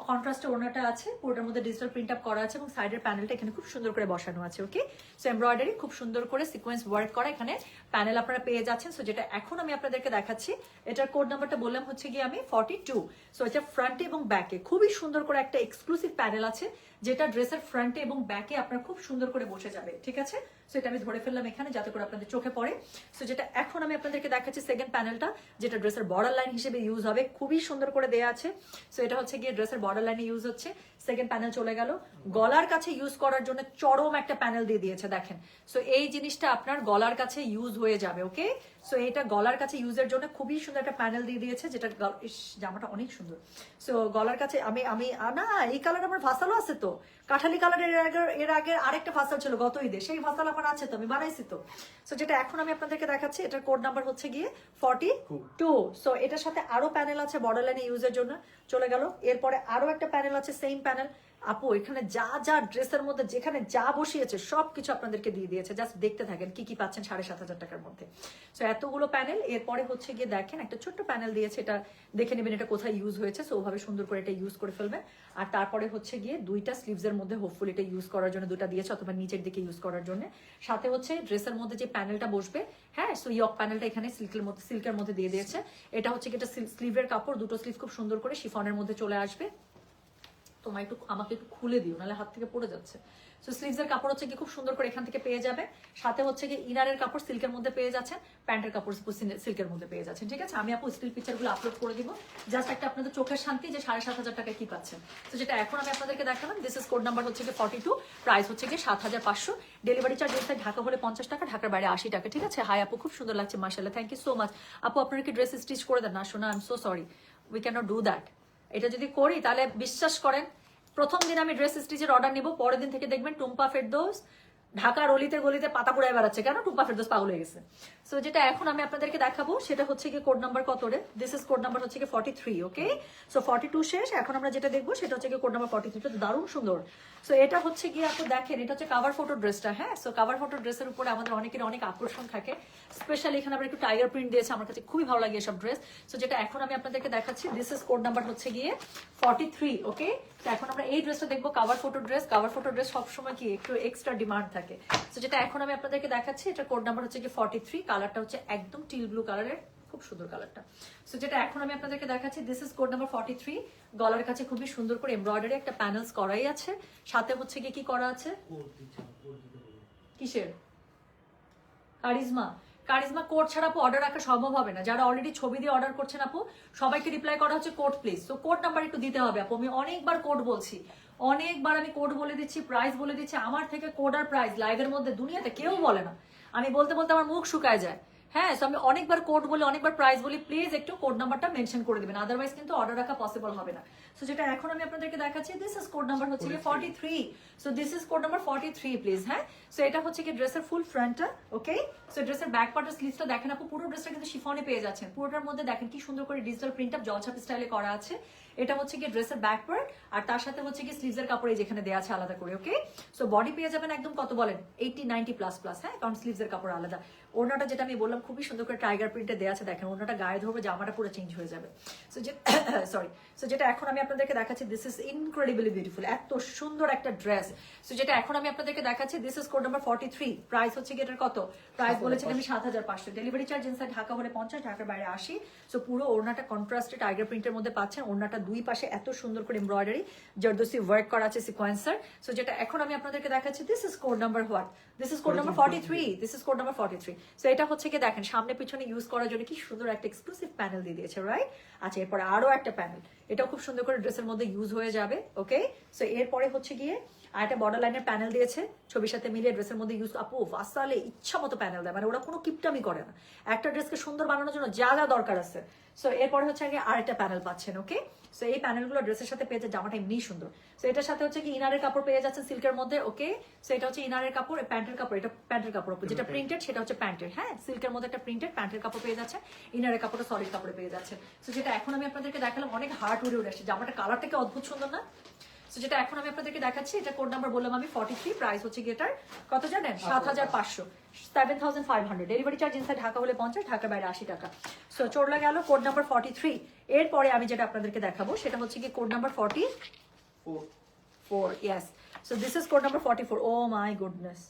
কন্ট্রাস্টে ওড়নাটা আছে, পুরোটার মধ্যে ডিজিটাল প্রিন্ট আপ করা আছে, এবং সাইডের প্যানেলটা এখানে খুব সুন্দর করে বসানো আছে। ওকে, সো এমব্রয়ডারি খুব সুন্দর করে সিকোয়েন্স ওয়ার্ক করা এখানে প্যানেল আপনারা পেয়ে যাচ্ছেন। সো যেটা এখন আমি আপনাদেরকে দেখাচ্ছি, এটার কোড নাম্বারটা বললাম হচ্ছে গিয়ে আমি 42। সো এটা ফ্রন্টে এবং ব্যাকে খুবই সুন্দর করে একটা এক্সক্লুসিভ প্যানেল আছে, যেটা ড্রেসের ফ্রন্টে এবং ব্যাকে আপনার খুব সুন্দর করে বসে যাবে। ঠিক আছে, সো এটা আমি ধরে ফেললাম এখানে যাতে করে আপনাদের চোখে পড়ে। সো যেটা এখন আমি আপনাদেরকে দেখাচ্ছি সেকেন্ড প্যানেলটা, যেটা ড্রেসের বর্ডার লাইন হিসেবে ইউজ হবে, খুবই সুন্দর করে দেওয়া আছে। সো এটা হচ্ছে গিয়ে ড্রেসের বর্ডার লাইনে ইউজ হচ্ছে। সেকেন্ড প্যানেল চলে গেল। গলার কাছে ইউজ করার জন্য চরম একটা প্যানেল দিয়ে দিয়েছে দেখেন। সো এই জিনিসটা আপনার গলার কাছে ইউজ হয়ে যাবে। ওকে, সো এটা গলার কাছে ইউজের জন্য খুবই সুন্দর একটা প্যানেল দিয়ে দিয়েছে, যেটা জামাটা অনেক সুন্দর। সো গলার কাছে আমি না, এই কালার আমার ভাসালও আছে তো, কাঠালি কালারের এর আগে আরেকটা ভাসাল ছিল গত ঈদে, সেই ভাসাল আমার আছে তো, আমি বানাইছি তো। সো যেটা এখন আমি আপনাদেরকে দেখাচ্ছি, এটার কোড নাম্বার হচ্ছে গিয়ে 42। সো এটার সাথে আরো প্যানেল আছে বর্ডার লাইনে ইউজের জন্য, চলে গেল। এরপরে আরো একটা প্যানেল আছে, সেম প্যানেল। আপু এখানে যা যা ড্রেসের মধ্যে যেখানে যা বসিয়েছে সবকিছু আপনাদেরকে দিয়ে দিয়েছে, জাস্ট দেখতে থাকেন কি কি পাচ্ছেন 7500 টাকার মধ্যে। সো এতগুলো প্যানেল। এরপরে হচ্ছে গিয়ে দেখেন একটা ছোট্ট প্যানেল দিয়েছে, এটা দেখে নেবেন এটা কোথায় ইউজ হয়েছে। সো ওভাবে সুন্দর করে এটা ইউজ করে ফেলবেন। আর তারপরে হচ্ছে গিয়ে দুইটা স্লিভসের মধ্যে হোপফুলি এটা ইউজ করার জন্য দুটা দিয়েছে, অথবা নিচের দিকে ইউজ করার জন্য। সাথে হচ্ছে ড্রেসের মধ্যে যে প্যানেলটা বসবে, হ্যাঁ, সো ইয়ক প্যানেলটা এখানে সিল্কের মধ্যে দিয়ে দিয়েছে। এটা হচ্ছে কি এটা স্লিভের কাপড়, দুটো স্লিভ খুব সুন্দর করে শিফনের মধ্যে চলে আসবে। আমাকে একটু খুলে দিও, নাহলে হাত থেকে পড়ে যাচ্ছে। সো স্লিভসের কাপড় হচ্ছে কি খুব সুন্দর করে এখান থেকে পেয়ে যাবে। সাথে হচ্ছে কি ইনারের কাপড় সিল্কের মধ্যে পেয়ে যাচ্ছেন, প্যান্টের কাপড় সিল্কের মধ্যে পেয়ে যাচ্ছেন। ঠিক আছে, আমি আপু স্টিল পিকচারগুলো আপলোড করে দিব, জাস্ট একটা আপনাদের চোখের শান্তি যে 7500 টাকায় কি পাচ্ছেন। তো যেটা এখন আমি আপনাদেরকে দেখালাম, দিস ইজ কোড নাম্বার হচ্ছে কি 42, প্রাইস হচ্ছে কি 7500। ডেলিভারি চার্জ ইনসাইড ঢাকা হলে 50 টাকা, ঢাকার বাইরে 80 টাকা। ঠিক আছে, হাই আপু, খুব সুন্দর লাগছে মাশাআল্লাহ, থ্যাংক ইউ সো মাচ। আপু আপনারা কি ড্রেস স্টিচ করে দেন? না শোনা, I am so sorry, we can not do that. এটা যদি করি তাহলে বিশ্বাস করেন প্রথম দিন আমি ড্রেস স্টিচের অর্ডার নিব, পরের দিন থেকে দেখবেন টুম্পা ফেরদৌস ঢাকার অলিতে গলিতে পাতা পুড়ায় বেড়াচ্ছে কেন? টুম্পা ফেরদৌস পাগল হয়ে গেছে। সো যেটা এখন আমি আপনাদেরকে দেখাবো সেটা হচ্ছে কি কোড নাম্বার কত রে? দিস ইজ কোড নাম্বার হচ্ছে কি 43, ওকে? সো 42 শেষ, এখন আমরা যেটা দেখবো সেটা হচ্ছে কি কোড নাম্বার 43, এটা দারুণ সুন্দর। সো এটা হচ্ছে কি আপনি দেখেন, এটা হচ্ছে কাভার ফটো ড্রেসটা, হ্যাঁ? সো কাভার ফটো ড্রেসের উপরে আমাদের অনেকের অনেক আকর্ষণ থাকে, স্পেশালি এখানে আমরা একটু টাইগার প্রিন্ট দিয়েছে, আমার কাছে খুবই ভালো লাগে এসব ড্রেস। সো যেটা এখন আমি আপনাদেরকে দেখাচ্ছি, দিস ইজ কোড নাম্বার হচ্ছে গিয়ে 43, ওকে? তো এখন আমরা এই ড্রেসটা দেখবো, cover photo dress. Cover photo dress সবসময় কি একটু এক্সট্রা ডিমান্ড থাকে। তো যেটা এখন আমি আপনাদেরকে দেখাচ্ছি, এটা কোড নাম্বার হচ্ছে কি 43, কালারটা হচ্ছে একদম টিল ব্লু কালারের, খুব সুন্দর কালারটা। সো যেটা এখন আমি আপনাদেরকে দেখাচ্ছি, দিস ইজ কোড নাম্বার 43, গলার কাছে খুবই সুন্দর করে এমব্রয়ডারি একটা প্যানেলস করাই আছে, সাথে হচ্ছে কি করা আছে, কিসের কারিজমা। কারিজমা কোড ছাড়া আপু অর্ডার রাখা সম্ভব হবে না। যারা অলরেডি ছবি দিয়ে অর্ডার করছেন আপু, সবাইকে রিপ্লাই করা হচ্ছে কোড প্লিজ। তো কোড নাম্বার একটু দিতে হবে আপু। আমি অনেকবার কোড বলছি, অনেকবার আমি কোড বলে দিচ্ছি, প্রাইস বলে দিচ্ছি। আমার থেকে কোড আর প্রাইস লাইভের মধ্যে দুনিয়াতে কেউ বলে না। আমি বলতে বলতে আমার মুখ শুকায় যায়। হ্যাঁ, সো আমি অনেকবার কোড বলি, অনেকবার প্রাইস বলি, প্লিজ একটু কোড নাম্বারটা মেনশন করে দিবেন, আদারওয়াইজ কিন্তু অর্ডার রাখা পসিবল হবে না। সো যেটা এখন আমি আপনাদেরকে দেখাচ্ছি, দিস ইজ কোড নাম্বার হচ্ছে 43। So this is code number 43 please. হ্যাঁ, সো এটা হচ্ছে কি ড্রেসের ফুল ফ্রন্টটা, ওকে? সো ড্রেসের ব্যাক পার্টের স্লিভসটা দেখেন আপু, পুরো ড্রেসটা কিন্তু শিফনে পেয়ে যাচ্ছেন। পুরোটার মধ্যে দেখেন কি সুন্দর করে ডিজিটাল প্রিন্ট আপ জলছাপ স্টাইলে করা আছে। এটা হচ্ছে কি ড্রেসের ব্যাক পার্ট, আর তার সাথে হচ্ছে কি স্লিভসের কাপড় এই যেখানে দেওয়া আছে আলাদা করে, ওকে? সো বডি পেয়ে যাবেন একদম কত বলেন, 80-90 প্লাস প্লাস, হ্যাঁ, কারণ স্লিভসের কাপড় আলাদা। ওড়নাটা যেটা আমি বললাম খুবই সুন্দর করে টাইগার প্রিন্টে দেওয়া আছে, দেখেন ওড়নাটা গায়ে ধরবে, জামাটা পুরো চেঞ্জ হয়ে যাবে। সো যে সরি, সো যেটা এখন আমি আপনাদেরকে দেখাচ্ছি, দিস ইজ ইনক্রেডিবলি বিউটিফুল, এত সুন্দর একটা ড্রেস। সো যেটা এখন আমি আপনাদেরকে দেখাচ্ছি, this is code number 43, price হচ্ছে কি এটার কত? প্রাইস বলেছেন আমি 7500, ডেলিভারি চার্জ ইনসাইড ঢাকা হলে 50, ঢাকার বাইরে 80। সো পুরো ওড়নাটা কন্ট্রাস্টে টাইগার প্রিন্টের মধ্যে পাচ্ছেন। ওড়নাটা দুই পাশে এত সুন্দর করে এমব্রয়ডারি জর্দোসি ওয়ার্ক করা আছে, সিকোয়েন্সার। সো যেটা এখন আমি আপনাদেরকে দেখাচ্ছি, this is code number what? This is code number 43, this is code number 43। So এটা হচ্ছে কি দেখেন, সামনে পিছনে ইউজ করার জন্য কি সুন্দর একটা এক্সক্লুসিভ প্যানেল দিয়ে দিয়েছে, রাইট? আচ্ছা, এরপরে আরো একটা প্যানেল, এটাও খুব সুন্দর করে ড্রেসের মধ্যে ইউজ হয়ে যাবে, ওকে? সো এরপরে হচ্ছে গিয়ে আর একটা বর্ডার লাইনের প্যানেল দিয়েছে, ছবির সাথে মিলিয়ে ড্রেসের মধ্যে ইউজ। আপু ভাসালে ইচ্ছা মতো প্যানেল দেয়, মানে ওরা কোনো কিপটামি করে না, একটা ড্রেসকে সুন্দর বানানোর জন্য যা যা দরকার আছে। সো এরপরে হচ্ছে আগে আরেকটা প্যানেল পাচ্ছেন, ওকে? সো এই প্যানেলগুলো ড্রেসের সাথে পেয়ে যাচ্ছে, জামাটা এমনি সুন্দর। সো এটার সাথে হচ্ছে কি ইনারের কাপড় পেয়ে যাচ্ছে সিল্কের মধ্যে, ওকে? সো এটা হচ্ছে ইনারের কাপড়, প্যান্টের কাপড়, এটা প্যান্টের কাপড়, যেটা প্রিন্টেড সেটা হচ্ছে প্যান্টের, হ্যাঁ, সিল্কের মধ্যে একটা প্রিন্টেড প্যান্টের কাপড় পেয়ে যাচ্ছে, ইনারের কাপড়টা সলিড কাপড়ে পেয়ে যাচ্ছে। সো যেটা এখন আমি আপনাদেরকে দেখালাম, অনেক হার্ট উড়ে উড়ে আসছে, জামাটা কালারটাকে অদ্ভুত সুন্দর না? সো যেটা এখন আমি আপনাদেরকে দেখাচ্ছি, এটা কোড নাম্বার বললাম আমি 43, প্রাইস হচ্ছে গিয়েটার কত জানেন? 7500, 7500, ডেলিভারি চার্জ ইনসাইড ঢাকা হলে 50, ঢাকার বাইরে 80 টাকা। সো চলে গেল কোড নাম্বার 43। এরপরে আমি যেটা আপনাদেরকে দেখাবো সেটা হচ্ছে কি code number 44, yes. So this is code number 44। Oh my goodness,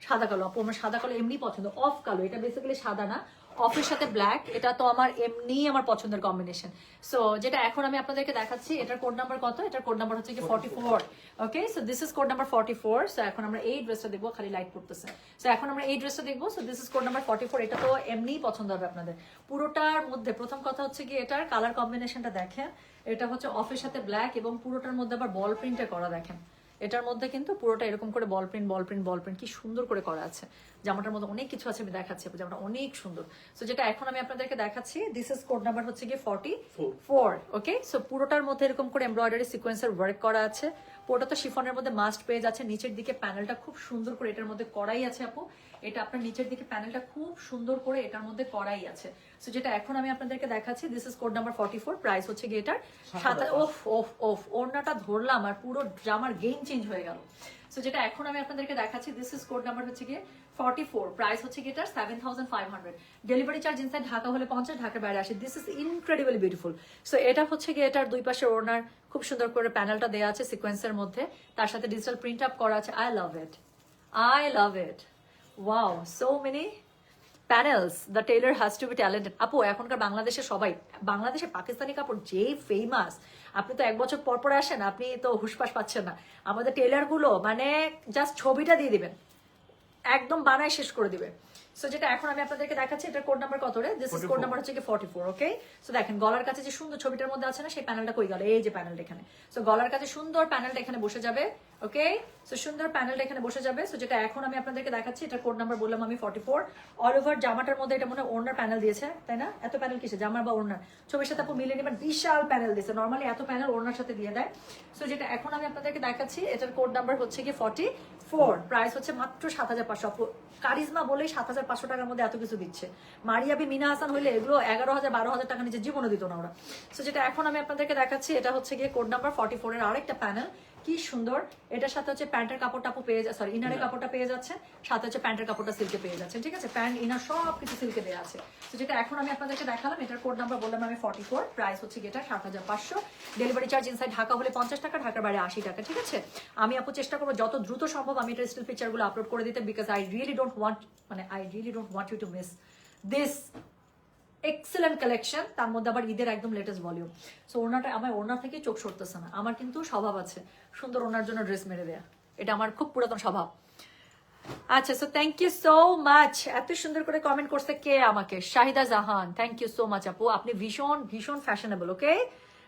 সাদা কালো আপু, আমার সাদা কালো এমনি পছন্দ, অফ কালো, এটা বেসিক্যালি সাদা না, অফের সাথে ব্ল্যাক, এটা তো আমার এমনি আমার পছন্দের কম্বিনেশন। সো যেটা এখন আমি আপনাদেরকে দেখাচ্ছি, এটার কোড নাম্বার কত? এটার কোড নাম্বার হচ্ছে কি 44, okay? So this is code number 44। So এখন আমরা এই ড্রেসটা দেখবো, খালি লাইট পড়তেছে। সো এখন আমরা এই ড্রেসটা দেখবো। So this is code number 44, এটা তো এমনিই পছন্দ হবে আপনাদের। পুরোটার মধ্যে প্রথম কথা হচ্ছে কি এটার কালার কম্বিনেশনটা দেখেন, এটা হচ্ছে অফের সাথে ব্ল্যাক এবং পুরোটার মধ্যে আবার বল প্রিন্টে করা, দেখেন এটার মধ্যে কিন্তু পুরোটা এরকম করে বল প্রিন্ট বল প্রিন্ট বল প্রিন্ট কি সুন্দর করে করা আছে। জামাটার মধ্যে অনেক কিছু আছে, আমি দেখাচ্ছি, জামাটা অনেক সুন্দর। সো যেটা এখন আমি আপনাদেরকে দেখাচ্ছি, দিস ইজ কোড নাম্বার হচ্ছে গিয়ে 44, ওকে? সো পুরোটার মধ্যে এরকম করে এমব্রয়ডারি সিকোয়েন্সের ওয়ার্ক করা আছে, পুরোটা তো শিফনের মধ্যে মাস্ট পেজ আছে। নিচের দিকে প্যানেলটা খুব সুন্দর করে এটার মধ্যে করাই আছে আপু, এটা আপনার নিচের দিকে প্যানেলটা খুব সুন্দর করে এটার মধ্যে করাই আছে। সো যেটা এখন আমি আপনাদেরকে দেখাচ্ছি, this is code number 44, price হচ্ছে গিয়ে এটার ওফ ওফ ওফ, ওড়নাটা ধরলাম আর পুরো জামার গেম চেঞ্জ হয়ে গেল। সো যেটা এখন আমি আপনাদেরকে দেখাচ্ছি, দিস ইজ কোড নাম্বার হচ্ছে গিয়ে 44, প্রাইস হচ্ছে গিয়ে এটার 7500, ডেলিভারি চার্জ ইনসাইড ঢাকা হলে 50, ঢাকার বাইরে 80। This is incredibly beautiful. So এটা হচ্ছে গিয়ে এটার দুই পাশে ওড়নার খুব সুন্দর করে প্যানেলটা দেওয়া আছে সিকোয়েন্সের মধ্যে, তার সাথে ডিজিটাল প্রিন্ট আপ করা আছে। I love it, I love it, wow, so many panels, the tailor has to be talented. আপু এখনকার বাংলাদেশে সবাই, বাংলাদেশে পাকিস্তানি কাপড় যে ফেমাস, আপনি তো এক বছর পর পরে আসেন, আপনি তো হুশপাস পাচ্ছেন না। আমাদের টেইলার গুলো মানে জাস্ট ছবিটা দিয়ে দিবেন, একদম বানায় শেষ করে দিবে। সো যেটা এখন আমি আপনাদেরকে দেখাচ্ছি এটার কোড নাম্বার কত রে? দিস ইজ কোড নাম্বার হচ্ছে কি 44, ওকে? সো দেখেন গলার কাছে যে সুন্দর ছবিটার মধ্যে আছে না, সেই প্যানেলটা কই গেল? এই যে প্যানেলটা এখানে। সো গলার কাছে সুন্দর প্যানেলটা এখানে বসে যাবে, ওকে? সো সুন্দর প্যানেলটা এখানে বসে যাবে। সো যেটা এখন আমি আপনাদেরকে দেখাচ্ছি এটার কোড নাম্বার বললাম আমি 44। অল ওভার জামাটার মধ্যে এটা মনে হয় ওড়নার প্যানেল দিয়েছে, তাই না? এত প্যানেল কিসে, জামার বা ওড়নার? ছবির সাথে আপু মিলিয়ে নেবেন, বিশাল প্যানেল দিয়েছে। নর্মালি এত প্যানেল ওড়নার সাথে দিয়ে দেয়। সো যেটা এখন আমি আপনাদেরকে দেখাচ্ছি এটার কোড নাম্বার হচ্ছে কি 44, প্রাইস হচ্ছে মাত্র 7500। কারিজমা বলেই 7500 টাকার মধ্যে এত কিছু দিচ্ছে। মারিয়াবি, মিনা হাসান হইলে এগুলো 11000 12000 টাকা নিচে জীবনে দিত না ওরা। সো যেটা এখন আমি আপনাদেরকে দেখাচ্ছি এটা হচ্ছে গিয়ে কোড নাম্বার 44 এর আরেকটা প্যানেল। কি সুন্দর, এটার সাথে হচ্ছে প্যান্টের কাপড়টা আপু পেয়ে যাচ্ছে, সরি ইনারের কাপড়টা পেয়ে যাচ্ছে, সাথে হচ্ছে প্যান্টের কাপড়টা সিল্কে পেয়ে যাচ্ছে, ঠিক আছে? প্যান্ট ইনার সব কিছু সিল্কে দেওয়া আছে। তো যেটা এখন আমি আপনাদেরকে দেখালাম এটার কোড নাম্বার বললাম আমি 44, প্রাইস হচ্ছে গিয়ে 7500। ডেলিভারি চার্জ ইনসাইড ঢাকা হলে 50 টাকা, ঢাকার বাইরে 80 টাকা, ঠিক আছে? আমি আপু চেষ্টা করবো যত দ্রুত সম্ভব আমি এটা স্টিল পিকচারগুলো আপলোড করে দিতে, because I really don't want you to miss this excellent collection. তার মধ্যে আবার ঈদের একদম লেটেস্ট ভলিউম। সো ওনাটা আমার ওনা থেকে চোখ সরতেছে না। আমার কিন্তু স্বভাব আছে সুন্দর ওনার জন্য ড্রেস মেরে দেয়া, এটা আমার খুব পুরাতন স্বভাব। আচ্ছা, so thank you so much. এত সুন্দর করে কমেন্ট করছে কে আমাকে? Shahida Jahan, thank you so much আপু, আপনি ভীষণ ভীষণ ফ্যাশনেবল, ওকে?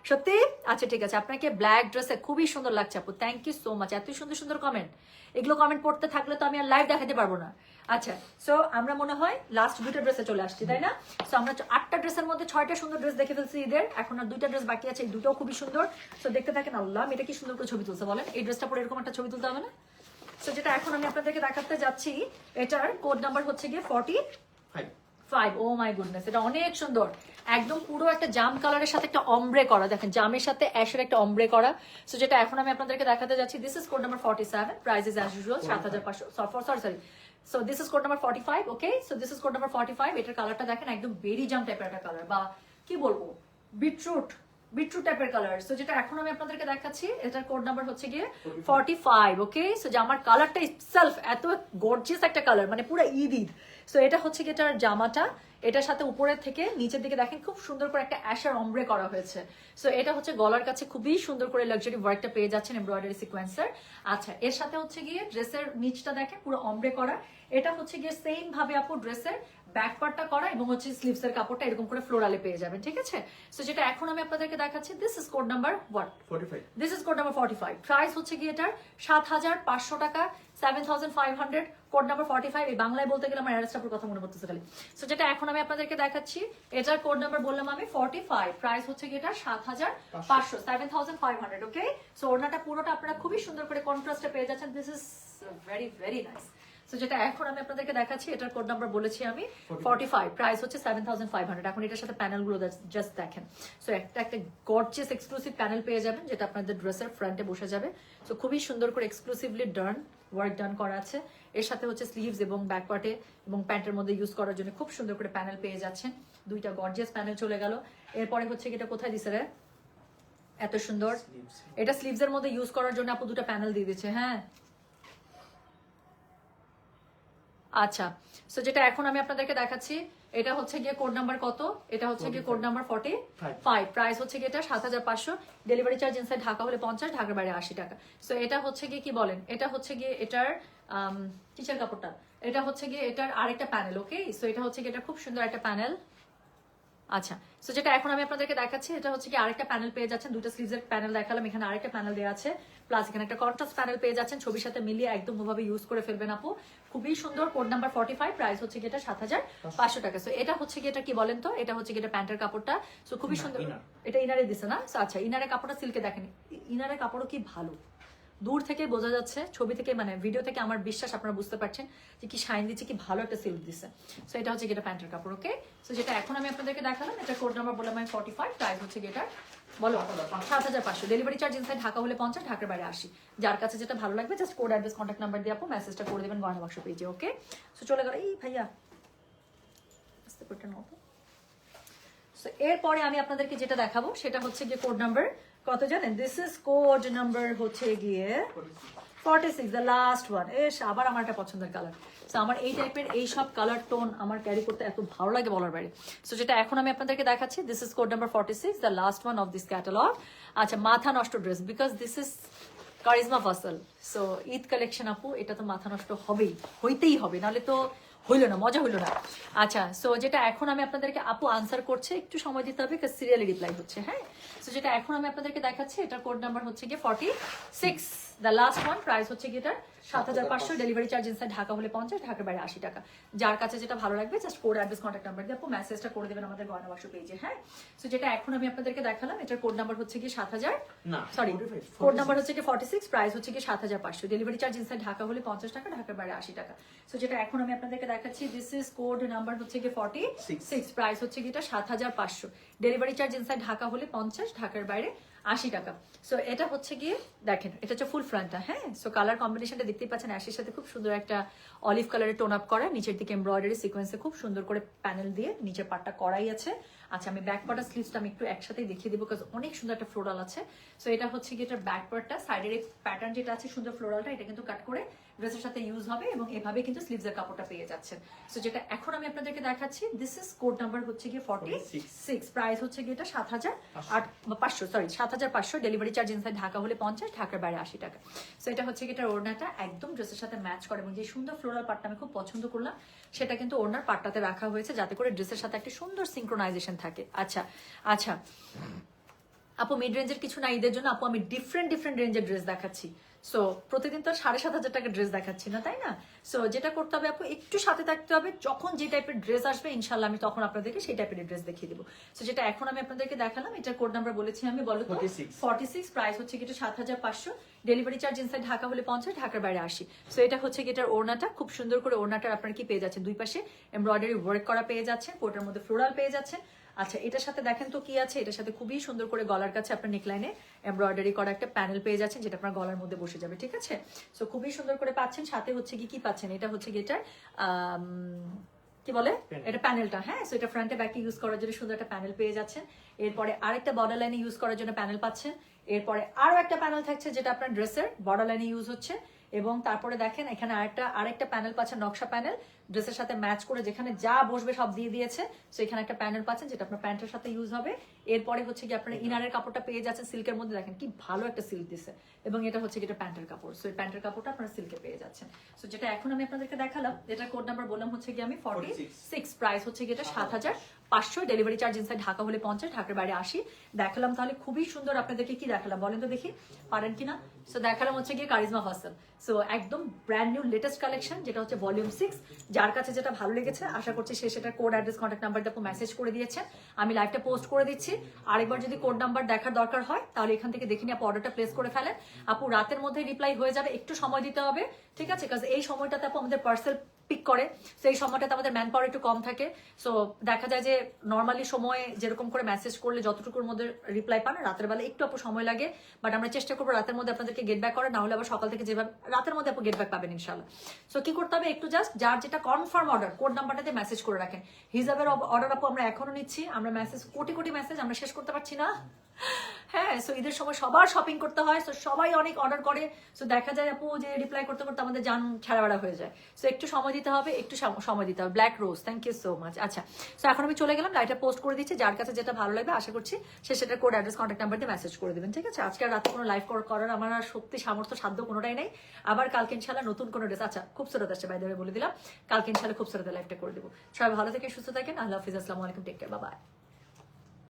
সত্যি? আচ্ছা ঠিক আছে, আপনাকে ব্ল্যাক ড্রেসে খুবই সুন্দর লাগছে আপু, থ্যাংক ইউ সো মাচ। এত সুন্দর সুন্দর কমেন্ট, এগুলো কমেন্ট পড়তে থাকলে তো আমি আর লাইভ দেখাতে পারবো না। আচ্ছা, সো আমরা মনে হয় লাস্ট 2টা ড্রেসে চলে আসছি, তাই না? সো আমরা 8টা ড্রেসের মধ্যে 6টা সুন্দর ড্রেস দেখে ফেলছি ঈদের, এখন আর 2টা ড্রেস বাকি আছে, এই দুটোও খুবই সুন্দর। সো দেখতে থাকেন। আল্লাহ, এটা কি সুন্দর করে ছবি তুলছে বলেন, এই ড্রেসটা পরে এরকম একটা ছবি তুলতে হবে না? সো যেটা এখন আমি আপনাদেরকে দেখাতে যাচ্ছি এটার কোড নাম্বার হচ্ছে গিয়ে 45। ও মাই গুডনেস, এটা অনেক সুন্দর, একদম পুরো একটা জাম কালারের সাথে একটা অমব্রে করা, দেখেন জামের সাথে অ্যাশের একটা অমব্রে করা। সো যেটা এখন আমি আপনাদেরকে দেখাতে যাচ্ছি this is code number 47, price is as usual 7500। Sorry, so this is code number 45, okay? So this is code number 45। এটার কালারটা দেখেন একদম বেরি জাম টাইপের একটা কালার, বা কি বলবো বিটরুট টাইপের কালার। সো যেটা এখন আমি আপনাদেরকে দেখাচ্ছি এটার কোড নাম্বার হচ্ছে গিয়ে 45, ওকে? সো যে আমার কালারটা ইটসেলফ এত গর্জিয়াস একটা কালার, মানে পুরো ঈদ। সো এটা হচ্ছে গিয়ে এটার জামাটা, এটার সাথে উপরের থেকে নিচের দিকে দেখেন খুব সুন্দর করে একটা অ্যাশার অমব্রে করা হয়েছে। সো এটা হচ্ছে গলার কাছে খুবই সুন্দর করে লাক্সারি ওয়ার্কটা পেয়ে যাচ্ছেন, এমব্রয়ডারি সিকোয়েন্সার। আচ্ছা, এর সাথে হচ্ছে গিয়ে ড্রেসের নিচটা দেখেন পুরো অমব্রে করা। এটা হচ্ছে গিয়ে সেম ভাবে আপু ড্রেসের ব্যাক পার্টটা করা এবং হচ্ছে স্লিভস এর কাপড়টা এরকম করে ফ্লোরালে পেয়ে যাবেন, ঠিক আছে? সো যেটা এখন আমি আপনাদেরকে দেখাচ্ছি this is code number 45। This is code number 45, price হচ্ছে গিয়ে এটার 7500 টাকা, 7500। কোড নাম্বার 45, এই বাংলায় বলতে গেলে আমার অ্যাড্রেসটার কথা মনে পড়তেছে খালি। সো যেটা এখন আমি আপনাদেরকে দেখাচ্ছি এটার কোড নাম্বার বললাম আমি 45, প্রাইস হচ্ছে গিয়ে এটা 7500, 7500, ওকে? সো ওড়নাটা পুরোটা আপনারা খুবই সুন্দর করে কন্ট্রাস্টে পেয়ে যাচ্ছেন। This is very very nice. So যেটা এখন আমি আপনাদেরকে দেখাচ্ছি এটার কোড নাম্বার বলেছি আমি 45, প্রাইস হচ্ছে 7500। এখন এটার সাথে প্যানেলগুলো জাস্ট দেখেন। সো একটা গর্জিয়াস এক্সক্লুসিভ প্যানেল পেয়ে যাবেন যেটা আপনাদের ড্রেসের ফ্রন্টে বসে যাবে। সো খুবই সুন্দর করে এক্সক্লুসিভলি ওয়ার্ক ডান করা আছে। এর সাথে হচ্ছে স্লিভস এবং ব্যাক পার্টে এবং প্যান্টের মধ্যে ইউজ করার জন্য খুব সুন্দর করে প্যানেল পেয়ে যাচ্ছেন। 2টা গর্জিয়াস প্যানেল চলে গেল। এরপরে হচ্ছে এটা কোথায় দিছে রে এত সুন্দর? এটা স্লিভস এর মধ্যে ইউজ করার জন্য আপু 2টা প্যানেল দিয়ে দিচ্ছে, হ্যাঁ। আচ্ছা, সো যেটা এখন আমি আপনাদেরকে দেখাচ্ছি এটা হচ্ছে গিয়ে কোড নাম্বার কত? এটা হচ্ছে গিয়ে কোড নাম্বার 45, প্রাইস হচ্ছে গিয়ে এটা 7500। ডেলিভারি চার্জ ইনসাইড ঢাকা হলে 50, ঢাকার বাইরে 80 টাকা। সো এটা হচ্ছে গিয়ে কি বলেন, এটা হচ্ছে গিয়ে এটার কিসের কাপড়টা, এটা হচ্ছে গিয়ে এটার আরেকটা প্যানেল, ওকে? সো এটা হচ্ছে গিয়ে এটা খুব সুন্দর একটা প্যানেল। আচ্ছা, সো যেটা এখন আমি আপনাদেরকে দেখাচ্ছি এটা হচ্ছে কি আরেকটা প্যানেল পেয়ে যাচ্ছেন। 2টা স্লিভসের প্যানেল দেখালাম, এখানে আরেকটা প্যানেল দেওয়া আছে, প্লাস এখানে একটা কন্ট্রাস্ট প্যানেল পেয়ে যাচ্ছেন। ছবির সাথে মিলিয়ে একদম ওভাবে ইউজ করে ফেলবেন আপু, খুবই সুন্দর। কোড নাম্বার 45, প্রাইস হচ্ছে কি এটা 7500 টাকা। সো এটা হচ্ছে কি এটা কি বলেন তো, এটা হচ্ছে কি এটা প্যান্টের কাপড়টা। সো খুবই সুন্দর, এটা ইনারে দিছে না? আচ্ছা, ইনারের কাপড়টা সিল্কে দেখেন, ইনারের কাপড়ও কি ভালো, দূর থেকে বোঝা যাচ্ছে, ছবি থেকে মানে ভিডিও থেকে আমার বিশ্বাস আপনারা বুঝতে পারছেন যে কি শাইন দিচ্ছে, কি ভালো একটা সিল্ক দিচ্ছে। সো এটা হচ্ছে এটা প্যান্টের কাপড়, ওকে? সো যেটা এখন আমি আপনাদেরকে দেখালাম এটা কোড নাম্বার বললাম আমি 45, প্রাইস হচ্ছে এটা বলো 7500। ডেলিভারি চার্জ ইনসাইড ঢাকা হলে 50, ঢাকার বাইরে 80। যার কাছে যেটা ভালো লাগবে just code address contact number দিয়ে আপু মেসেজটা করে দেবেন গয়না বাক্স পেজে, ওকে? সো চলে গেল এই ভাইয়া আস্তে করে নতো। সো এরপরে আমি আপনাদেরকে যেটা দেখাবো সেটা হচ্ছে গিয়ে কোড নাম্বার কত জানেন? দিস ইজ কোড নাম্বার হচ্ছে গিয়ে 46, দ্য লাস্ট ওয়ান। এস আবার আমার একটা পছন্দের কালার। সো আমার এই টাইপের এই সব কালার টোন আমার ক্যারি করতে এত ভালো লাগে বলার বাইরে। সো যেটা এখন আমি আপনাদেরকে দেখাচ্ছি this is code number 46, the last one of this catalogue. আচ্ছা, মাথা নষ্ট dress, because this is charisma ফাসল। সো ঈদ কালেকশন আপু, এটা তো মাথা নষ্ট হবেই, হইতেই হবে, নাহলে তো হইলো না, মজা হইলো না। আচ্ছা, সো যেটা এখন আমি আপনাদেরকে আপু আনসার করছে, একটু সময় দিতে হবে কারণ সিরিয়ালি রিপ্লাই হচ্ছে। হ্যাঁ, সো যেটা এখন আমি আপনাদেরকে দেখাচ্ছি, এটার কোড নাম্বার হচ্ছে গিয়ে 46, দ্য লাস্ট ওয়ান। প্রাইস হচ্ছে গিয়ে এটার 7500, ডেলিভারি চার্জ ইনসাইড ঢাকা হলে 50, ঢাকার বাইরে 80 টাকা। যার কাছে যেটা ভালো লাগবে just code, address, contact number দিয়ে আপু মেসেজটা করে দেবেন আমাদের গয়না বাক্স পেজে। হ্যাঁ, সো যেটা এখন আমি আপনাদেরকে দেখালাম, এটার কোড নাম্বার হচ্ছে গিয়ে 7000, সরি কোড নাম্বার হচ্ছে গিয়ে 46, প্রাইস হচ্ছে গিয়ে 7500, ডেলিভারি চার্জ ইনসাইড ঢাকা হলে 50 টাকা, ঢাকার বাইরে 80 টাকা। সো যেটা এখন আমি আপনাদেরকে দেখাচ্ছি, দিস ইজ কোড নাম্বার হচ্ছে গিয়ে 46, প্রাইস হচ্ছে গিয়ে 7500, ডেলিভারি চার্জ ইনসাইড ঢাকা হলে 50, ঢাকার বাইরে 80 টাকা। সো এটা হচ্ছে গিয়ে দেখেন, এটা হচ্ছে ফুল ফ্রন্টটা। হ্যাঁ, সো কালার কম্বিনেশনটা দেখতেই পাচ্ছেন, অ্যাশের সাথে খুব সুন্দর একটা অলিভ কালারের টোন আপ করা, নিচের দিকে এমব্রয়ডারি সিকোয়েন্সে খুব সুন্দর করে প্যানেল দিয়ে নিচের পাটটা করাই আছে। আচ্ছা, আমি ব্যাক পার্টার স্লিভসটা আমি একটু একসাথেই দেখিয়ে দিব কারণ অনেক সুন্দর একটা ফ্লোরাল আছে। সো এটা হচ্ছে কি, এটার ব্যাক পার্টটা, সাইডের এই প্যাটার্ন যেটা আছে সুন্দর ফ্লোরালটা, এটা কিন্তু কাট করে ড্রেসের সাথে ইউজ হবে এবং এভাবে কিন্তু স্লিভসের কাপড়টা পেয়ে যাচ্ছেন। সো যেটা এখন আমি আপনাদেরকে দেখাচ্ছি, দিস ইজ কোড নাম্বার হচ্ছে গিয়ে 46, প্রাইস হচ্ছে গিয়ে এটা 7500, sorry 7500, delivery charge inside Dhaka হলে 50, ঢাকার বাইরে 80 টাকা। সো এটা হচ্ছে গিয়ে এটার ওড়নাটা একদম ড্রেসের সাথে ম্যাচ করে এবং যে সুন্দর ফ্লোরাল পার্টটা আমি খুব পছন্দ করলাম সেটা কিন্তু ওড়নার পার্টটাতে রাখা হয়েছে যাতে করে ড্রেসের সাথে একটা সুন্দর সিঙ্ক্রোনাইজেশন থাকে। আচ্ছা আচ্ছা আপু, মিড রেঞ্জের কিছু না ঈদের জন্য আপু, আমি ডিফারেন্ট রেঞ্জের ড্রেস দেখাচ্ছি। সো প্রতিদিন তো 7500 টাকা ড্রেস দেখাচ্ছি না, তাই না? সো যেটা করতে হবে আপু, একটু সাথে থাকতে হবে, যখন যে টাইপের ড্রেস আসবে ইনশাল্লাহ আমি তখন আপনাদেরকে সেই টাইপের ড্রেস দেখিয়ে দেবো। সো যেটা এখন আমি আপনাদেরকে দেখালাম, এটার কোড নাম্বার বলেছি আমি, বলো তো 46, প্রাইস হচ্ছে কি 7500, ডেলিভারি চার্জ ইনসাইড ঢাকা হলে 50, ঢাকার বাইরে 80। সো এটা হচ্ছে কি, এটার ওড়নাটা খুব সুন্দর করে, ওড়নাটার আপনার কি পেয়ে যাচ্ছেন, দুই পাশে এমব্রয়ডারি ওয়ার্ক করা পেয়ে যাচ্ছেন, কোটার মধ্যে ফ্লোরাল পেয়ে যাচ্ছেন। আচ্ছা, এটার সাথে দেখেন তো কি আছে, এটার সাথে খুবই সুন্দর করে গলার কাছে আপনার নেকলাইনে এমব্রয়ডারি করা একটা প্যানেল পেয়ে যাচ্ছেন যেটা আপনার গলার মধ্যে বসে যাবে। ঠিক আছে, সো খুবই সুন্দর করে পাচ্ছেন। সাথে হচ্ছে কি পাচ্ছেন, এটা হচ্ছে কি এটার কি বলে, এটা প্যানেলটা। হ্যাঁ, সো এটা ফ্রন্টে ব্যাকে ইউজ করার জন্য সুন্দর একটা প্যানেল পেয়ে যাচ্ছেন। এরপরে আরেকটা বর্ডার লাইনে ইউজ করার জন্য প্যানেল পাচ্ছেন। এরপরে আরো একটা প্যানেল থাকছে যেটা আপনার ড্রেসের বর্ডার লাইনে ইউজ হচ্ছে। এবং তারপরে দেখেন এখানে আরেকটা প্যানেল পাচ্ছেন, নকশা প্যানেল, ড্রেসের সাথে ম্যাচ করে যেখানে যা বসবে সব দিয়ে দিয়েছে। সো এখানে একটা প্যানেল পাচ্ছেন যেটা আপনার প্যান্টের সাথে ইউজ হবে। এরপরে হচ্ছে কি আপনার ইনারের কাপড়টা পেয়ে যাচ্ছেন সিল্কের মধ্যে, দেখেন কি ভালো একটা সিল্ক দিছে, এবং এটা হচ্ছে কি এটা প্যান্টের কাপড়। সো এই প্যান্টের কাপড়টা আপনারা সিল্কে পেয়ে যাচ্ছেন। সো যেটা এখন আমি আপনাদেরকে দেখালাম, এটা কোড নাম্বার বললাম হচ্ছে কি আমি 46, প্রাইস হচ্ছে কি এটা 7500, ডেলিভারি চার্জ ইনসাইড ঢাকা হলে 50, ঢাকার বাইরে 80। দেখালাম তাহলে খুবই সুন্দর, আপনাদেরকে কি দেখালাম বলেন তো দেখি, পারেন কিনা? সো দেখালাম হচ্ছে গিয়ে কারিজমা হাসান। সো একদম ব্র্যান্ড নিউ লেটেস্ট কালেকশন, যেটা হচ্ছে ভলিউম 6। যার কাছে যেটা ভালো লেগেছে আশা করছি সে সেটা কোড, অ্যাড্রেস, কন্ট্যাক্ট নাম্বার দিয়ে মেসেজ করে দিয়েছেন। আমি লাইভটা পোস্ট করে দিচ্ছি। আরেকবার যদি কোড নাম্বার দেখার দরকার হয় তাহলে এখান থেকে দেখে নিয়ে আপু অর্ডারটা প্লেস করে ফেলেন। আপু রাতের মধ্যে রিপ্লাই হয়ে যাবে, একটু সময় দিতে হবে। ঠিক আছে, কারণ এই সময়টাতে আপু আমাদের পার্সেল পিক করে, সেই সময়টাতে আমাদের ম্যান পাওয়ার একটু কম থাকে। সো দেখা যায় যে নর্মালি সময়ে যেরকম করে মেসেজ করলে যতটুকুর মধ্যে রিপ্লাই পান, রাতের বেলা একটু আপু সময় লাগে। বাট আমরা চেষ্টা করবো রাতের মধ্যে আপনাদেরকে গেট ব্যাক করার, না হলে আবার সকাল থেকে যেভাবে রাতের মধ্যে আপু গেট ব্যাক পাবেন ইনশাল্লাহ। সো কি করতে হবে, একটু জাস্ট যার যেটা কনফার্ম অর্ডার কোড নাম্বারটাতে মেসেজ করে রাখেন। হিজাবের অর্ডার আপু আমরা এখনো নিচ্ছি, আমরা মেসেজ কোটি মেসেজ আমরা শেষ করতে পারছি না। হ্যাঁ, সো ঈদের সময় সবার শপিং করতে হয়, সো সবাই অনেক অর্ডার করে। সো দেখা যায় আপু যে রিপ্লাই করতে করতে আমাদের জান ছাড়া হয়ে যায়। সো একটু সময় দিতে হবে, একটু সময় দিতে হবে। Black rose, thank you so much. আচ্ছা, সো এখন আমি চলে গেলাম, লাইটটা পোস্ট করে দিচ্ছি। যার কাছে যেটা ভালো লাগবে আশা করছি সে সেটা কোড, অ্যাড্রেস, কন্ট্যাক্ট নাম্বার দিয়ে মেসেজ করে দেবেন। ঠিক আছে, আজকে রাতে কোনো লাইভ করার আমার আর সত্যি সামর্থ্য সাধ্য কোনোটাই নেই। আবার কালকে ইনশাল্লাহ নতুন কোনো ড্রেস, আচ্ছা খুবসুরত আসছে বাইরে বলে দিলাম, কালকে ইনশাল্লাহ খুবসুরত লাইভটা করে দেবো। সবাই ভালো থেকে সুস্থ থাকেন। আল্লাহ হাফিজ, আসসালামু আলাইকুম, টেক কেয়ার, বাই বাই।